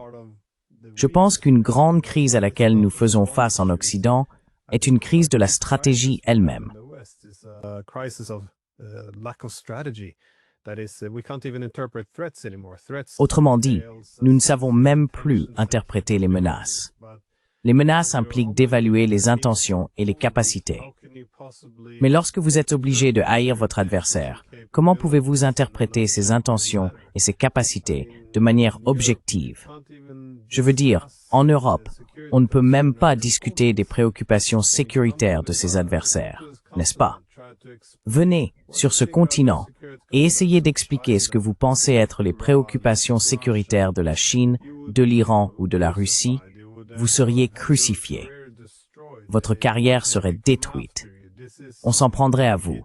Je pense qu'une grande crise à laquelle nous faisons face en Occident est une crise de la stratégie elle-même. Autrement dit, nous ne savons même plus interpréter les menaces. Les menaces impliquent d'évaluer les intentions et les capacités. Mais lorsque vous êtes obligé de haïr votre adversaire, comment pouvez-vous interpréter ses intentions et ses capacités de manière objective? Je veux dire, en Europe, on ne peut même pas discuter des préoccupations sécuritaires de ses adversaires, n'est-ce pas? Venez sur ce continent et essayez d'expliquer ce que vous pensez être les préoccupations sécuritaires de la Chine, de l'Iran ou de la Russie. Vous seriez crucifié. Votre carrière serait détruite. On s'en prendrait à vous.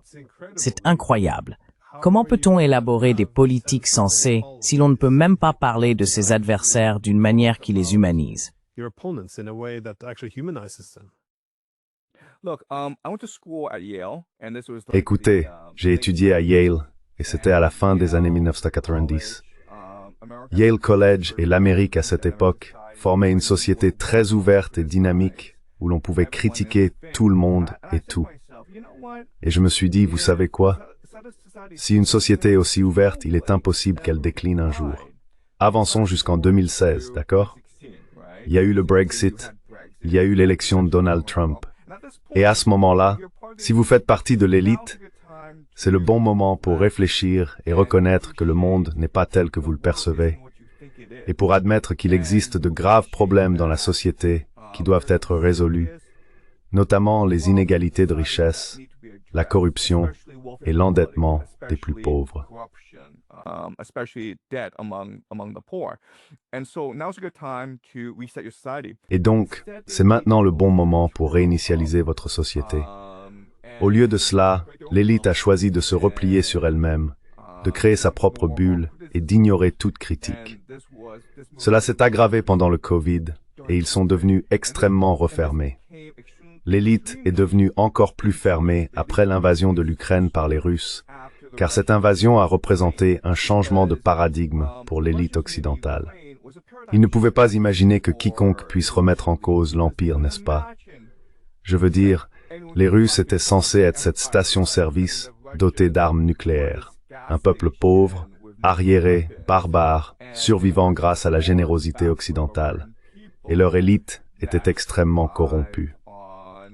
C'est incroyable. Comment peut-on élaborer des politiques sensées si l'on ne peut même pas parler de ses adversaires d'une manière qui les humanise? Écoutez, j'ai étudié à Yale, et c'était à la fin des années 1990. Yale College et l'Amérique à cette époque formaient une société très ouverte et dynamique où l'on pouvait critiquer tout le monde et tout. Et je me suis dit, vous savez quoi? Si une société est aussi ouverte, il est impossible qu'elle décline un jour. Avançons jusqu'en 2016, d'accord? Il y a eu le Brexit, il y a eu l'élection de Donald Trump. Et à ce moment-là, si vous faites partie de l'élite, c'est le bon moment pour réfléchir et reconnaître que le monde n'est pas tel que vous le percevez, et pour admettre qu'il existe de graves problèmes dans la société qui doivent être résolus, notamment les inégalités de richesse, la corruption et l'endettement des plus pauvres. Et donc, c'est maintenant le bon moment pour réinitialiser votre société. Au lieu de cela, l'élite a choisi de se replier sur elle-même, de créer sa propre bulle et d'ignorer toute critique. Cela s'est aggravé pendant le Covid et ils sont devenus extrêmement refermés. L'élite est devenue encore plus fermée après l'invasion de l'Ukraine par les Russes, car cette invasion a représenté un changement de paradigme pour l'élite occidentale. Ils ne pouvaient pas imaginer que quiconque puisse remettre en cause l'Empire, n'est-ce pas? Je veux dire, les Russes étaient censés être cette station-service dotée d'armes nucléaires. Un peuple pauvre, arriéré, barbare, survivant grâce à la générosité occidentale. Et leur élite était extrêmement corrompue.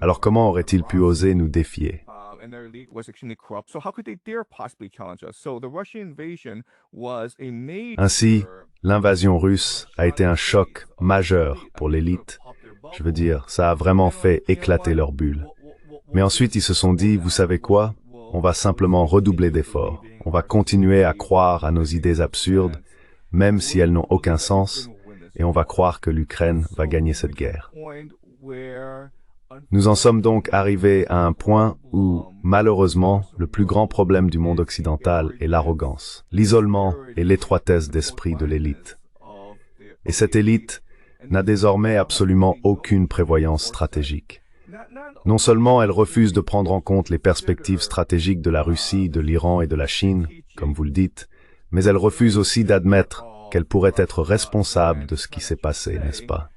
Alors comment auraient-ils pu oser nous défier? Ainsi, l'invasion russe a été un choc majeur pour l'élite. Je veux dire, ça a vraiment fait éclater leur bulle. Mais ensuite, ils se sont dit, vous savez quoi? On va simplement redoubler d'efforts. On va continuer à croire à nos idées absurdes, même si elles n'ont aucun sens, et on va croire que l'Ukraine va gagner cette guerre. Nous en sommes donc arrivés à un point où, malheureusement, le plus grand problème du monde occidental est l'arrogance, l'isolement et l'étroitesse d'esprit de l'élite. Et cette élite n'a désormais absolument aucune prévoyance stratégique. Non seulement elle refuse de prendre en compte les perspectives stratégiques de la Russie, de l'Iran et de la Chine, comme vous le dites, mais elle refuse aussi d'admettre qu'elle pourrait être responsable de ce qui s'est passé, n'est-ce pas?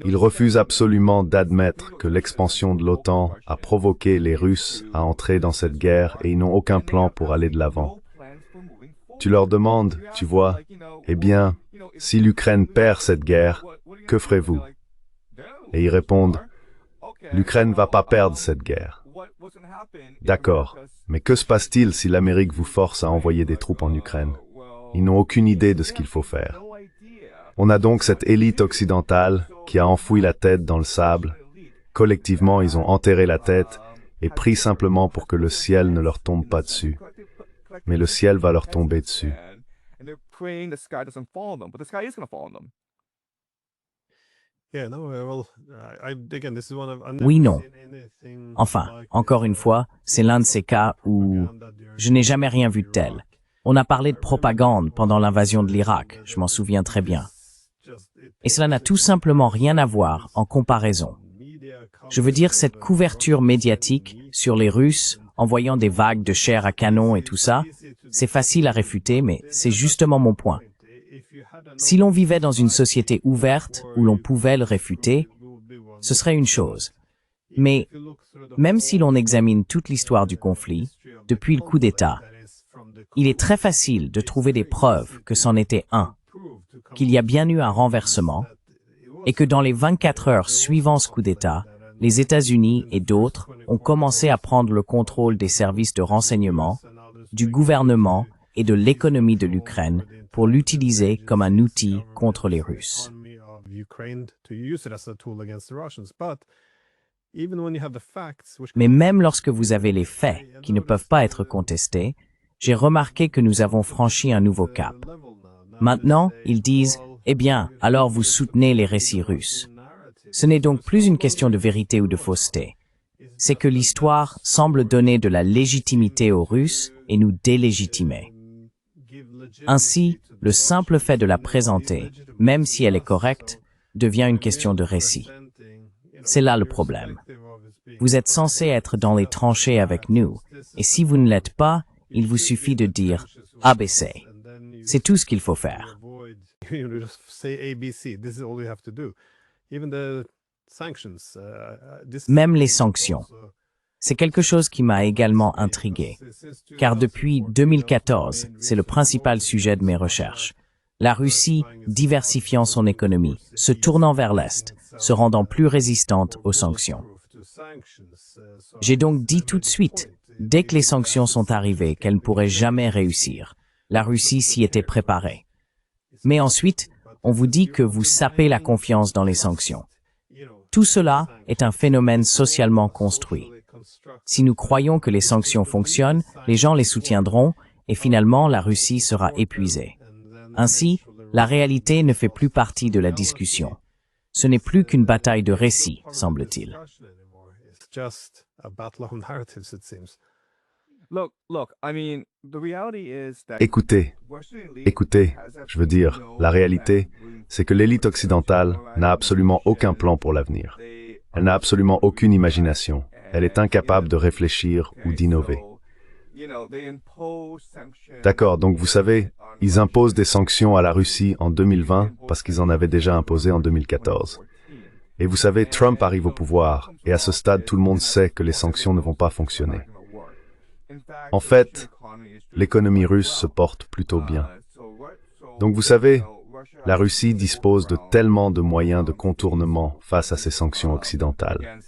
Ils refusent absolument d'admettre que l'expansion de l'OTAN a provoqué les Russes à entrer dans cette guerre et ils n'ont aucun plan pour aller de l'avant. Tu leur demandes, tu vois, eh bien, si l'Ukraine perd cette guerre, que ferez-vous? Et ils répondent, l'Ukraine ne va pas perdre cette guerre. D'accord, mais que se passe-t-il si l'Amérique vous force à envoyer des troupes en Ukraine? Ils n'ont aucune idée de ce qu'il faut faire. On a donc cette élite occidentale qui a enfoui la tête dans le sable. Collectivement, ils ont enterré la tête et prié simplement pour que le ciel ne leur tombe pas dessus. Mais le ciel va leur tomber dessus. Oui, non. Enfin, encore une fois, c'est l'un de ces cas où je n'ai jamais rien vu de tel. On a parlé de propagande pendant l'invasion de l'Irak, je m'en souviens très bien. Et cela n'a tout simplement rien à voir en comparaison. Je veux dire, cette couverture médiatique sur les Russes, envoyant des vagues de chair à canon et tout ça, c'est facile à réfuter, mais c'est justement mon point. Si l'on vivait dans une société ouverte où l'on pouvait le réfuter, ce serait une chose. Mais même si l'on examine toute l'histoire du conflit, depuis le coup d'État, il est très facile de trouver des preuves que c'en était un, qu'il y a bien eu un renversement, et que dans les 24 heures suivant ce coup d'État, les États-Unis et d'autres ont commencé à prendre le contrôle des services de renseignement, du gouvernement et de l'économie de l'Ukraine pour l'utiliser comme un outil contre les Russes. Mais même lorsque vous avez les faits qui ne peuvent pas être contestés, j'ai remarqué que nous avons franchi un nouveau cap. Maintenant, ils disent, eh bien, alors vous soutenez les récits russes. Ce n'est donc plus une question de vérité ou de fausseté. C'est que l'histoire semble donner de la légitimité aux Russes et nous délégitimer. Ainsi, le simple fait de la présenter, même si elle est correcte, devient une question de récit. C'est là le problème. Vous êtes censé être dans les tranchées avec nous, et si vous ne l'êtes pas, il vous suffit de dire ABC. C'est tout ce qu'il faut faire. Même les sanctions. C'est quelque chose qui m'a également intrigué, car depuis 2014, c'est le principal sujet de mes recherches. La Russie diversifiant son économie, se tournant vers l'Est, se rendant plus résistante aux sanctions. J'ai donc dit tout de suite, dès que les sanctions sont arrivées, qu'elles ne pourraient jamais réussir. La Russie s'y était préparée. Mais ensuite, on vous dit que vous sapez la confiance dans les sanctions. Tout cela est un phénomène socialement construit. Si nous croyons que les sanctions fonctionnent, les gens les soutiendront et finalement la Russie sera épuisée. Ainsi, la réalité ne fait plus partie de la discussion. Ce n'est plus qu'une bataille de récits, semble-t-il. Écoutez, je veux dire, la réalité, c'est que l'élite occidentale n'a absolument aucun plan pour l'avenir. Elle n'a absolument aucune imagination. Elle est incapable de réfléchir ou d'innover. D'accord, donc vous savez, ils imposent des sanctions à la Russie en 2020 parce qu'ils en avaient déjà imposé en 2014. Et vous savez, Trump arrive au pouvoir, et à ce stade, tout le monde sait que les sanctions ne vont pas fonctionner. En fait, l'économie russe se porte plutôt bien. Donc vous savez, la Russie dispose de tellement de moyens de contournement face à ces sanctions occidentales.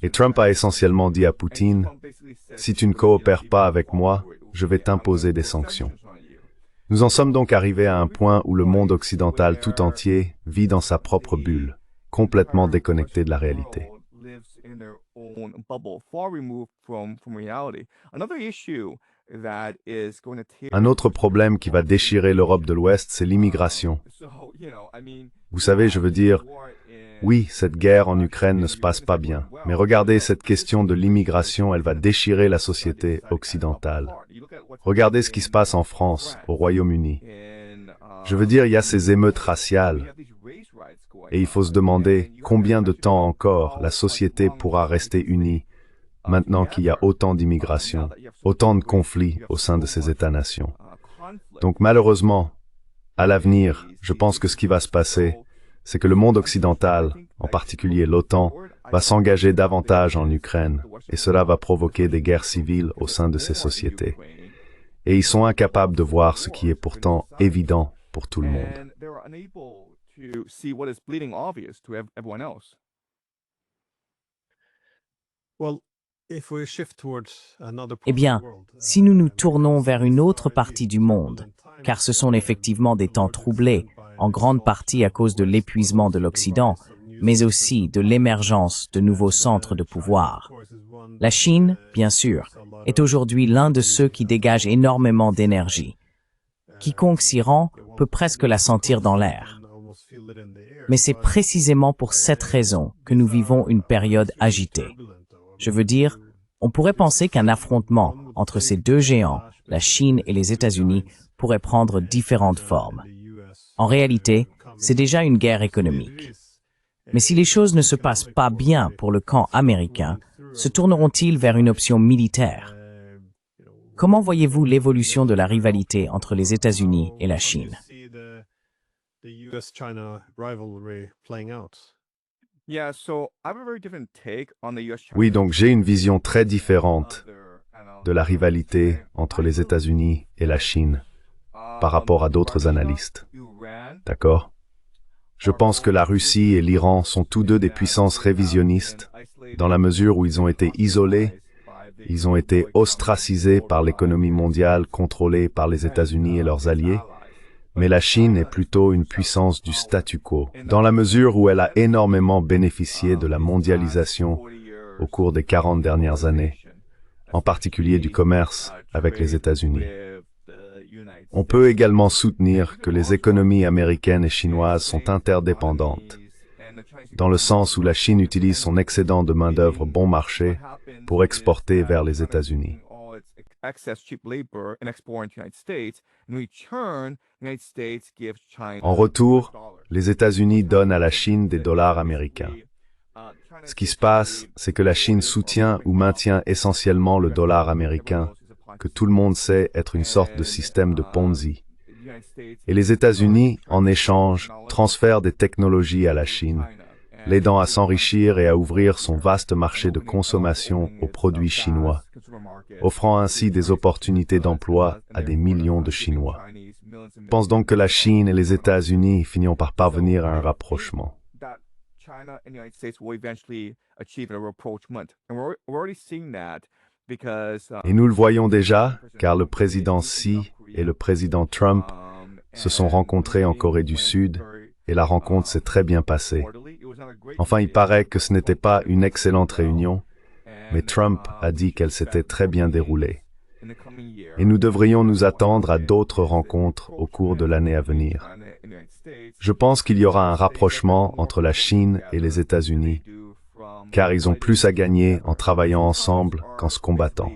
Et Trump a essentiellement dit à Poutine, « Si tu ne coopères pas avec moi, je vais t'imposer des sanctions. » Nous en sommes donc arrivés à un point où le monde occidental tout entier vit dans sa propre bulle, complètement déconnecté de la réalité. Un autre problème qui va déchirer l'Europe de l'Ouest, c'est l'immigration. Vous savez, je veux dire, oui, cette guerre en Ukraine ne se passe pas bien, mais regardez, cette question de l'immigration, elle va déchirer la société occidentale. Regardez ce qui se passe en France, au Royaume-Uni. Je veux dire, il y a ces émeutes raciales. Et il faut se demander combien de temps encore la société pourra rester unie maintenant qu'il y a autant d'immigration, autant de conflits au sein de ces États-nations. Donc malheureusement, à l'avenir, je pense que ce qui va se passer, c'est que le monde occidental, en particulier l'OTAN, va s'engager davantage en Ukraine, et cela va provoquer des guerres civiles au sein de ces sociétés. Et ils sont incapables de voir ce qui est pourtant évident pour tout le monde. Eh bien, si nous nous tournons vers une autre partie du monde, car ce sont effectivement des temps troublés, en grande partie à cause de l'épuisement de l'Occident, mais aussi de l'émergence de nouveaux centres de pouvoir. La Chine, bien sûr, est aujourd'hui l'un de ceux qui dégagent énormément d'énergie. Quiconque s'y rend peut presque la sentir dans l'air. Mais c'est précisément pour cette raison que nous vivons une période agitée. Je veux dire, on pourrait penser qu'un affrontement entre ces deux géants, la Chine et les États-Unis, pourrait prendre différentes formes. En réalité, c'est déjà une guerre économique. Mais si les choses ne se passent pas bien pour le camp américain, se tourneront-ils vers une option militaire? Comment voyez-vous l'évolution de la rivalité entre les États-Unis et la Chine? Oui, donc j'ai une vision très différente de la rivalité entre les États-Unis et la Chine par rapport à d'autres analystes. D'accord? Je pense que la Russie et l'Iran sont tous deux des puissances révisionnistes dans la mesure où ils ont été isolés, ils ont été ostracisés par l'économie mondiale contrôlée par les États-Unis et leurs alliés. Mais la Chine est plutôt une puissance du statu quo, dans la mesure où elle a énormément bénéficié de la mondialisation au cours des 40 dernières années, en particulier du commerce avec les États-Unis. On peut également soutenir que les économies américaines et chinoises sont interdépendantes, dans le sens où la Chine utilise son excédent de main-d'œuvre bon marché pour exporter vers les États-Unis. En retour, les États-Unis donnent à la Chine des dollars américains. Ce qui se passe, c'est que la Chine soutient ou maintient essentiellement le dollar américain, que tout le monde sait être une sorte de système de Ponzi. Et les États-Unis, en échange, transfèrent des technologies à la Chine, l'aidant à s'enrichir et à ouvrir son vaste marché de consommation aux produits chinois, offrant ainsi des opportunités d'emploi à des millions de Chinois. Je pense donc que la Chine et les États-Unis finiront par parvenir à un rapprochement. Et nous le voyons déjà, car le président Xi et le président Trump se sont rencontrés en Corée du Sud, et la rencontre s'est très bien passée. Enfin, il paraît que ce n'était pas une excellente réunion, mais Trump a dit qu'elle s'était très bien déroulée. Et nous devrions nous attendre à d'autres rencontres au cours de l'année à venir. Je pense qu'il y aura un rapprochement entre la Chine et les États-Unis, car ils ont plus à gagner en travaillant ensemble qu'en se combattant.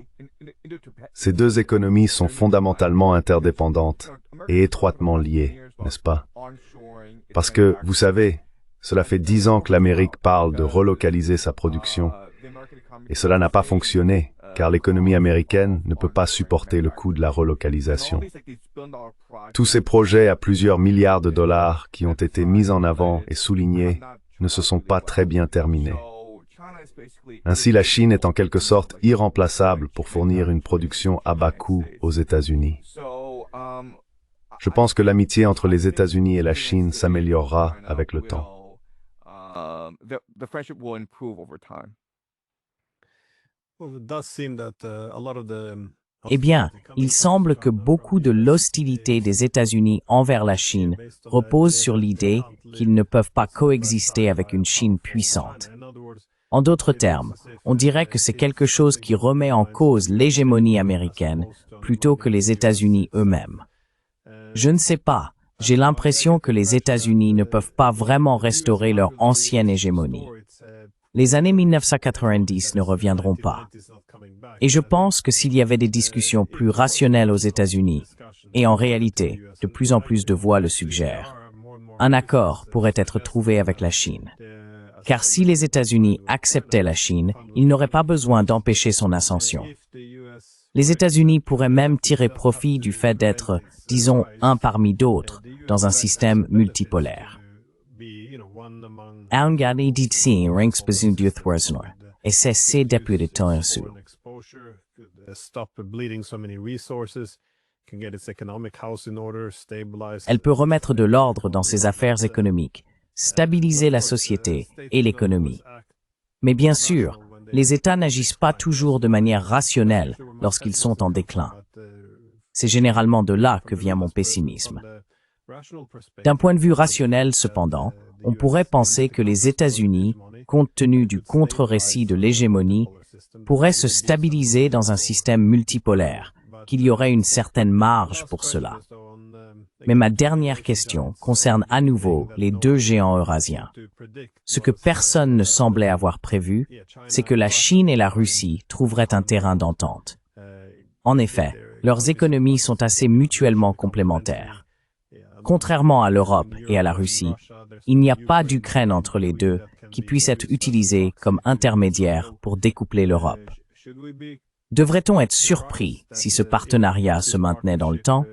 Ces deux économies sont fondamentalement interdépendantes et étroitement liées, n'est-ce pas? Parce que, vous savez, cela fait 10 ans que l'Amérique parle de relocaliser sa production, et cela n'a pas fonctionné, car l'économie américaine ne peut pas supporter le coût de la relocalisation. Tous ces projets à plusieurs milliards de dollars qui ont été mis en avant et soulignés ne se sont pas très bien terminés. Ainsi, la Chine est en quelque sorte irremplaçable pour fournir une production à bas coût aux États-Unis. Je pense que l'amitié entre les États-Unis et la Chine s'améliorera avec le temps. Eh bien, il semble que beaucoup de l'hostilité des États-Unis envers la Chine repose sur l'idée qu'ils ne peuvent pas coexister avec une Chine puissante. En d'autres termes, on dirait que c'est quelque chose qui remet en cause l'hégémonie américaine plutôt que les États-Unis eux-mêmes. Je ne sais pas, j'ai l'impression que les États-Unis ne peuvent pas vraiment restaurer leur ancienne hégémonie. Les années 1990 ne reviendront pas. Et je pense que s'il y avait des discussions plus rationnelles aux États-Unis, et en réalité, de plus en plus de voix le suggèrent, un accord pourrait être trouvé avec la Chine. Car si les États-Unis acceptaient la Chine, ils n'auraient pas besoin d'empêcher son ascension. Les États-Unis pourraient même tirer profit du fait d'être, disons, un parmi d'autres, dans un système multipolaire. Aungani dit si ranks besoin d'uthwarsnor, et c'est ses députés tensu. Elle peut remettre de l'ordre dans ses affaires économiques, stabiliser la société et l'économie. Mais bien sûr, les États n'agissent pas toujours de manière rationnelle lorsqu'ils sont en déclin. C'est généralement de là que vient mon pessimisme. D'un point de vue rationnel, cependant, on pourrait penser que les États-Unis, compte tenu du contre-récit de l'hégémonie, pourraient se stabiliser dans un système multipolaire, qu'il y aurait une certaine marge pour cela. Mais ma dernière question concerne à nouveau les deux géants eurasiens. Ce que personne ne semblait avoir prévu, c'est que la Chine et la Russie trouveraient un terrain d'entente. En effet, leurs économies sont assez mutuellement complémentaires. Contrairement à l'Europe et à la Russie, il n'y a pas d'Ukraine entre les deux qui puisse être utilisée comme intermédiaire pour découpler l'Europe. Devrait-on être surpris si ce partenariat se maintenait dans le temps?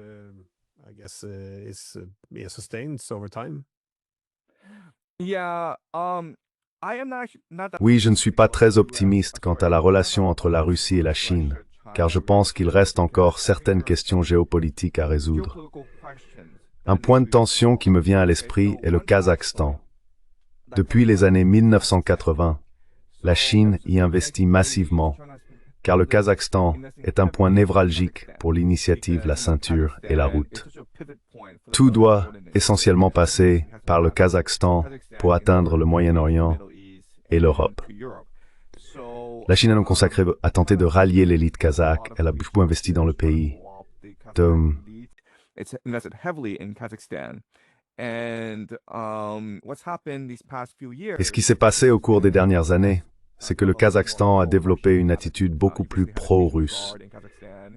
Oui, je ne suis pas très optimiste quant à la relation entre la Russie et la Chine, car je pense qu'il reste encore certaines questions géopolitiques à résoudre. Un point de tension qui me vient à l'esprit est le Kazakhstan. Depuis les années 1980, la Chine y investit massivement, car le Kazakhstan est un point névralgique pour l'initiative La Ceinture et la Route. Tout doit essentiellement passer par le Kazakhstan pour atteindre le Moyen-Orient et l'Europe. La Chine a donc a tenté de rallier l'élite kazakh, elle a beaucoup investi dans le pays. Et ce qui s'est passé au cours des dernières années, c'est que le Kazakhstan a développé une attitude beaucoup plus pro-russe.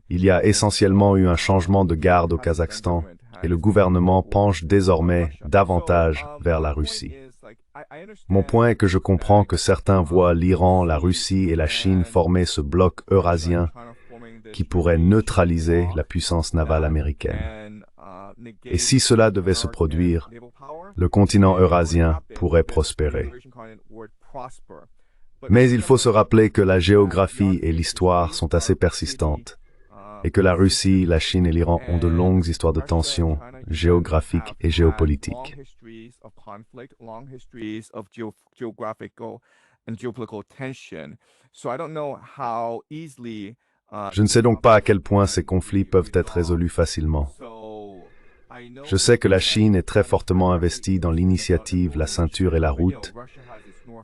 Il y a essentiellement eu un changement de garde au Kazakhstan et le gouvernement penche désormais davantage vers la Russie. Mon point est que je comprends que certains voient l'Iran, la Russie et la Chine former ce bloc eurasien qui pourrait neutraliser la puissance navale américaine. Et si cela devait se produire, le continent eurasien pourrait prospérer. Mais il faut se rappeler que la géographie et l'histoire sont assez persistantes et que la Russie, la Chine et l'Iran ont de longues histoires de tensions géographiques et géopolitiques. Je ne sais donc pas à quel point ces conflits peuvent être résolus facilement. Je sais que la Chine est très fortement investie dans l'initiative La Ceinture et la Route,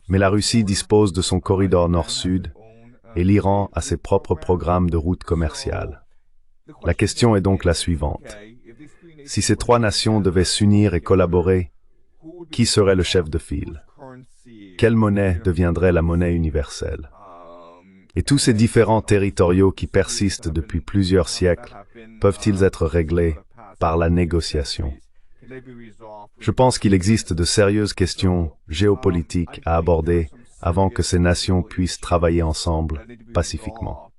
mais la Russie dispose de son corridor nord-sud et l'Iran a ses propres programmes de routes commerciales. La question est donc la suivante. Si ces trois nations devaient s'unir et collaborer, qui serait le chef de file? Quelle monnaie deviendrait la monnaie universelle? Et tous ces différends territoriaux qui persistent depuis plusieurs siècles, peuvent-ils être réglés par la négociation? Je pense qu'il existe de sérieuses questions géopolitiques à aborder avant que ces nations puissent travailler ensemble pacifiquement.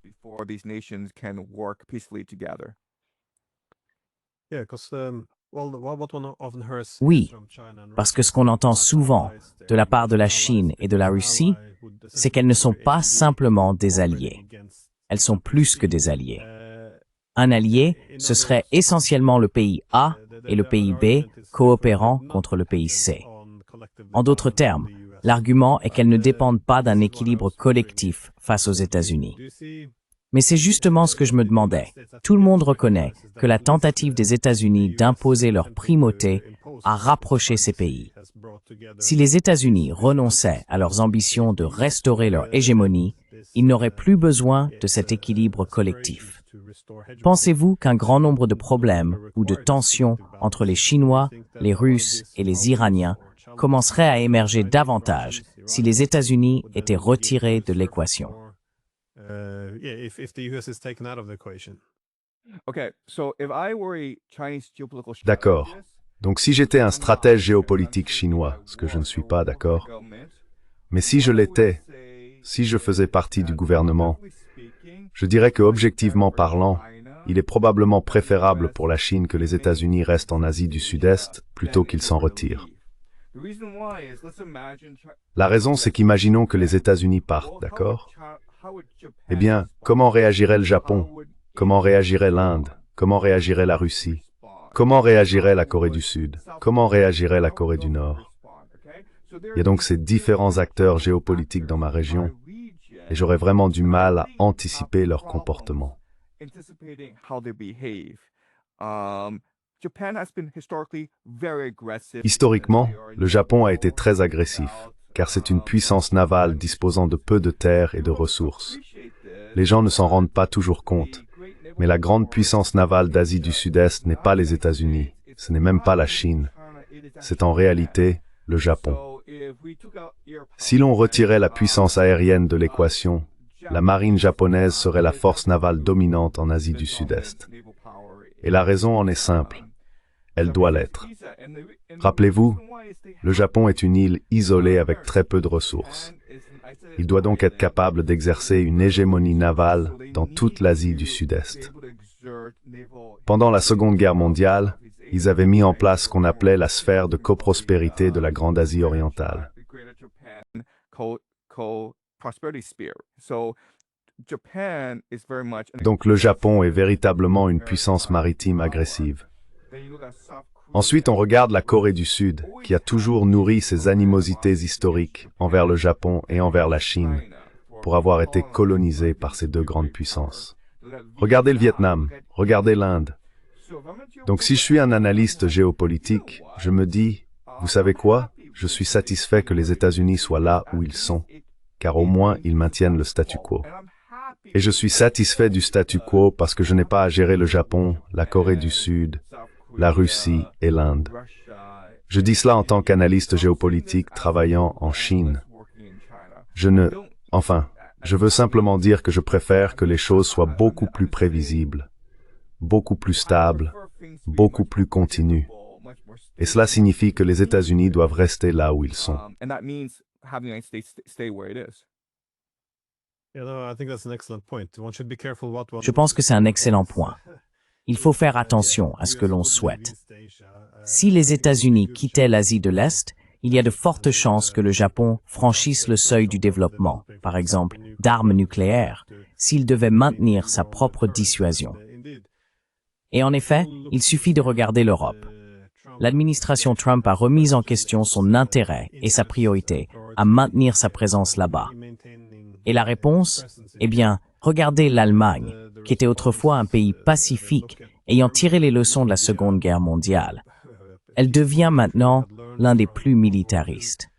Oui, parce que ce qu'on entend souvent de la part de la Chine et de la Russie, c'est qu'elles ne sont pas simplement des alliés. Elles sont plus que des alliés. Un allié, ce serait essentiellement le pays A et le pays B coopérant contre le pays C. En d'autres termes, l'argument est qu'elles ne dépendent pas d'un équilibre collectif face aux États-Unis. Mais c'est justement ce que je me demandais. Tout le monde reconnaît que la tentative des États-Unis d'imposer leur primauté a rapproché ces pays. Si les États-Unis renonçaient à leurs ambitions de restaurer leur hégémonie, ils n'auraient plus besoin de cet équilibre collectif. Pensez-vous qu'un grand nombre de problèmes ou de tensions entre les Chinois, les Russes et les Iraniens commenceraient à émerger davantage si les États-Unis étaient retirés de l'équation? D'accord. Donc si j'étais un stratège géopolitique chinois, ce que je ne suis pas, d'accord, mais si je l'étais, si je faisais partie du gouvernement, je dirais que, objectivement parlant, il est probablement préférable pour la Chine que les États-Unis restent en Asie du Sud-Est plutôt qu'ils s'en retirent. La raison, c'est qu'imaginons que les États-Unis partent, d'accord? Eh bien, comment réagirait le Japon? Comment réagirait l'Inde? Comment réagirait la Russie? Comment réagirait la Corée du Sud? Comment réagirait la Corée du Nord? Il y a donc ces différents acteurs géopolitiques dans ma région, et j'aurais vraiment du mal à anticiper leur comportement. Historiquement, le Japon a été très agressif, car c'est une puissance navale disposant de peu de terres et de ressources. Les gens ne s'en rendent pas toujours compte, mais la grande puissance navale d'Asie du Sud-Est n'est pas les États-Unis, ce n'est même pas la Chine, c'est en réalité le Japon. Si l'on retirait la puissance aérienne de l'équation, la marine japonaise serait la force navale dominante en Asie du Sud-Est. Et la raison en est simple. Elle doit l'être. Rappelez-vous, le Japon est une île isolée avec très peu de ressources. Il doit donc être capable d'exercer une hégémonie navale dans toute l'Asie du Sud-Est. Pendant la Seconde Guerre mondiale, ils avaient mis en place ce qu'on appelait la sphère de coprospérité de la Grande Asie orientale. Donc le Japon est véritablement une puissance maritime agressive. Ensuite, on regarde la Corée du Sud, qui a toujours nourri ses animosités historiques envers le Japon et envers la Chine, pour avoir été colonisée par ces deux grandes puissances. Regardez le Vietnam, regardez l'Inde. Donc si je suis un analyste géopolitique, je me dis, vous savez quoi? Je suis satisfait que les États-Unis soient là où ils sont, car au moins ils maintiennent le statu quo. Et je suis satisfait du statu quo parce que je n'ai pas à gérer le Japon, la Corée du Sud, la Russie et l'Inde. Je dis cela en tant qu'analyste géopolitique travaillant en Chine. Je veux simplement dire que je préfère que les choses soient beaucoup plus prévisibles, beaucoup plus stables, beaucoup plus continues. Et cela signifie que les États-Unis doivent rester là où ils sont. Je pense que c'est un excellent point. Il faut faire attention à ce que l'on souhaite. Si les États-Unis quittaient l'Asie de l'Est, il y a de fortes chances que le Japon franchisse le seuil du développement, par exemple, d'armes nucléaires, s'il devait maintenir sa propre dissuasion. Et en effet, il suffit de regarder l'Europe. L'administration Trump a remis en question son intérêt et sa priorité à maintenir sa présence là-bas. Et la réponse? Eh bien, regardez l'Allemagne, qui était autrefois un pays pacifique, ayant tiré les leçons de la Seconde Guerre mondiale. Elle devient maintenant l'un des plus militaristes.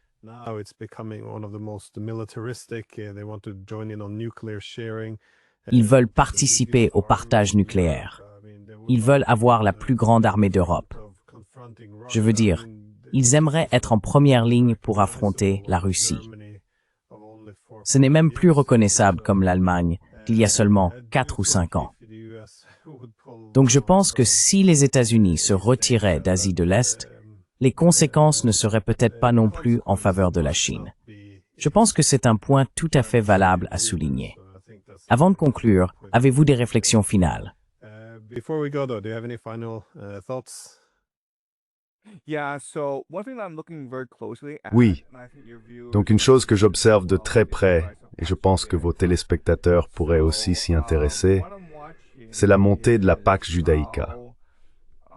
Ils veulent participer au partage nucléaire. Ils veulent avoir la plus grande armée d'Europe. Je veux dire, ils aimeraient être en première ligne pour affronter la Russie. Ce n'est même plus reconnaissable comme l'Allemagne qu'il y a seulement 4 ou 5 ans. Donc je pense que si les États-Unis se retiraient d'Asie de l'Est, les conséquences ne seraient peut-être pas non plus en faveur de la Chine. Je pense que c'est un point tout à fait valable à souligner. Avant de conclure, avez-vous des réflexions finales? Oui. Donc une chose que j'observe de très près, et je pense que vos téléspectateurs pourraient aussi s'y intéresser, c'est la montée de la Pax Judaïca.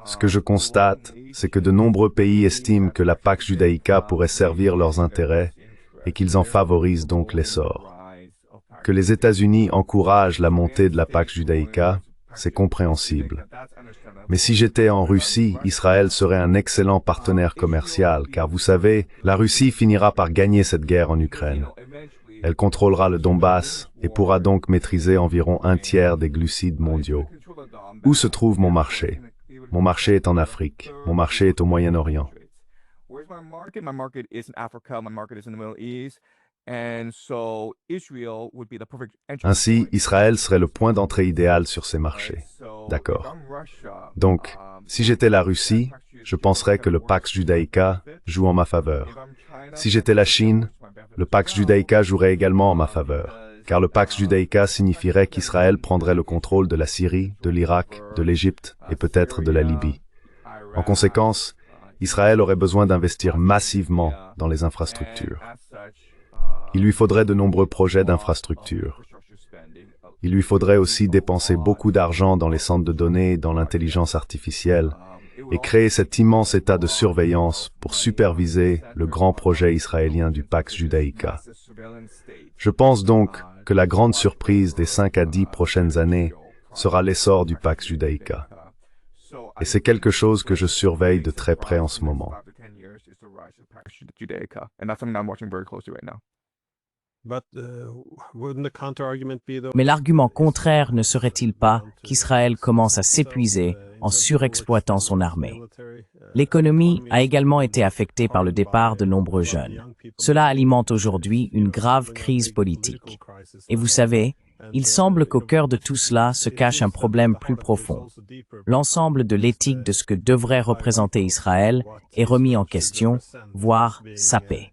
Ce que je constate, c'est que de nombreux pays estiment que la Pax Judaïca pourrait servir leurs intérêts et qu'ils en favorisent donc l'essor. Que les États-Unis encouragent la montée de la Pax Judaïca, c'est compréhensible. Mais si j'étais en Russie, Israël serait un excellent partenaire commercial, car vous savez, la Russie finira par gagner cette guerre en Ukraine. Elle contrôlera le Donbass et pourra donc maîtriser environ un tiers des glucides mondiaux. Où se trouve mon marché? Mon marché est en Afrique. Mon marché est au Moyen-Orient. Ainsi, Israël serait le point d'entrée idéal sur ces marchés. D'accord. Donc, si j'étais la Russie, je penserais que le Pax Judaïca joue en ma faveur. Si j'étais la Chine, le Pax Judaïca jouerait également en ma faveur, car le Pax Judaïca signifierait qu'Israël prendrait le contrôle de la Syrie, de l'Irak, de l'Égypte et peut-être de la Libye. En conséquence, Israël aurait besoin d'investir massivement dans les infrastructures. Il lui faudrait de nombreux projets d'infrastructures. Il lui faudrait aussi dépenser beaucoup d'argent dans les centres de données, dans l'intelligence artificielle, et créer cet immense état de surveillance pour superviser le grand projet israélien du Pax Judaïca. Je pense donc que la grande surprise des 5 à 10 prochaines années sera l'essor du Pax Judaïca. Et c'est quelque chose que je surveille de très près en ce moment. Mais l'argument contraire ne serait-il pas qu'Israël commence à s'épuiser en surexploitant son armée? L'économie a également été affectée par le départ de nombreux jeunes. Cela alimente aujourd'hui une grave crise politique. Et vous savez, il semble qu'au cœur de tout cela se cache un problème plus profond. L'ensemble de l'éthique de ce que devrait représenter Israël est remis en question, voire sapé.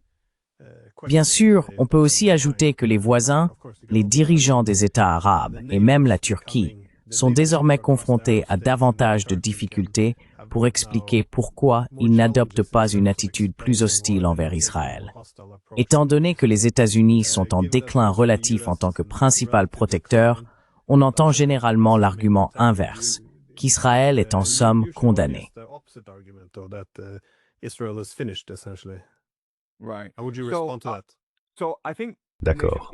Bien sûr, on peut aussi ajouter que les voisins, les dirigeants des États arabes et même la Turquie sont désormais confrontés à davantage de difficultés pour expliquer pourquoi ils n'adoptent pas une attitude plus hostile envers Israël. Étant donné que les États-Unis sont en déclin relatif en tant que principal protecteur, on entend généralement l'argument inverse, qu'Israël est en somme condamné. D'accord.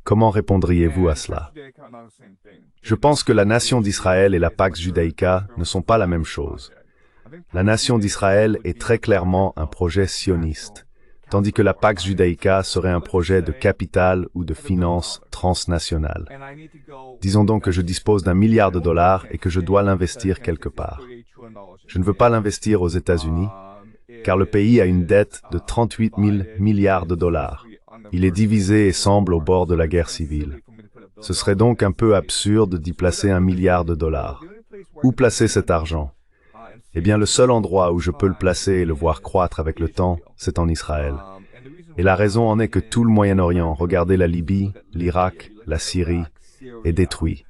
Comment répondriez-vous à cela? Je pense que la nation d'Israël et la Pax Judaïca ne sont pas la même chose. La nation d'Israël est très clairement un projet sioniste, tandis que la Pax Judaïca serait un projet de capital ou de finance transnationale. Disons donc que je dispose d'1 milliard $ et que je dois l'investir quelque part. Je ne veux pas l'investir aux États-Unis, car le pays a une dette de 38 000 milliards de dollars. Il est divisé et semble au bord de la guerre civile. Ce serait donc un peu absurde d'y placer 1 milliard de dollars. Où placer cet argent? Eh bien, le seul endroit où je peux le placer et le voir croître avec le temps, c'est en Israël. Et la raison en est que tout le Moyen-Orient, regardez la Libye, l'Irak, la Syrie, est détruit.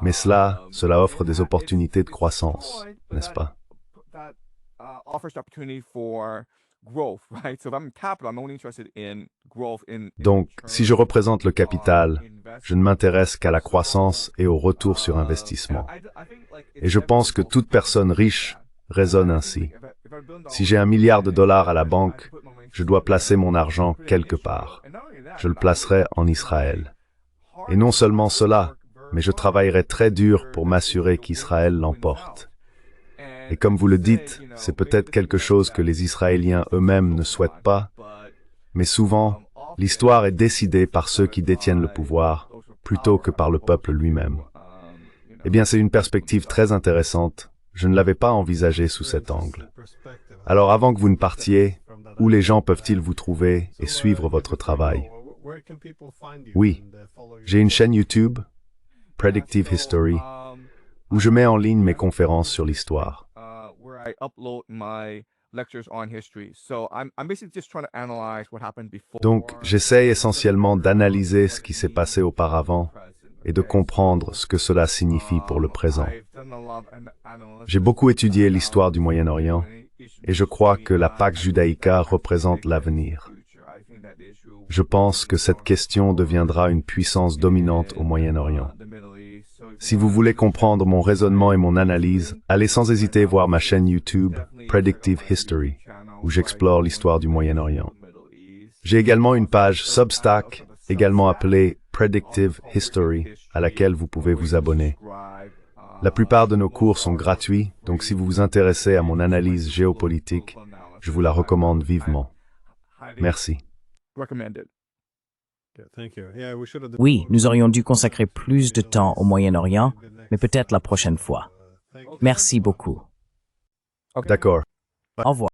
Mais cela offre des opportunités de croissance, n'est-ce pas? Donc, si je représente le capital, je ne m'intéresse qu'à la croissance et au retour sur investissement. Et je pense que toute personne riche raisonne ainsi. Si j'ai 1 milliard de dollars à la banque, je dois placer mon argent quelque part. Je le placerai en Israël. Et non seulement cela, mais je travaillerai très dur pour m'assurer qu'Israël l'emporte. Et comme vous le dites, c'est peut-être quelque chose que les Israéliens eux-mêmes ne souhaitent pas, mais souvent, l'histoire est décidée par ceux qui détiennent le pouvoir, plutôt que par le peuple lui-même. Eh bien, c'est une perspective très intéressante. Je ne l'avais pas envisagée sous cet angle. Alors, avant que vous ne partiez, où les gens peuvent-ils vous trouver et suivre votre travail? Oui, j'ai une chaîne YouTube, Predictive History, où je mets en ligne mes conférences sur l'histoire. Donc, j'essaie essentiellement d'analyser ce qui s'est passé auparavant et de comprendre ce que cela signifie pour le présent. J'ai beaucoup étudié l'histoire du Moyen-Orient et je crois que la Pax Judaïca représente l'avenir. Je pense que cette question deviendra une puissance dominante au Moyen-Orient. Si vous voulez comprendre mon raisonnement et mon analyse, allez sans hésiter voir ma chaîne YouTube, Predictive History, où j'explore l'histoire du Moyen-Orient. J'ai également une page Substack, également appelée Predictive History, à laquelle vous pouvez vous abonner. La plupart de nos cours sont gratuits, donc si vous vous intéressez à mon analyse géopolitique, je vous la recommande vivement. Merci. Oui, nous aurions dû consacrer plus de temps au Moyen-Orient, mais peut-être la prochaine fois. Merci beaucoup. D'accord. Au revoir.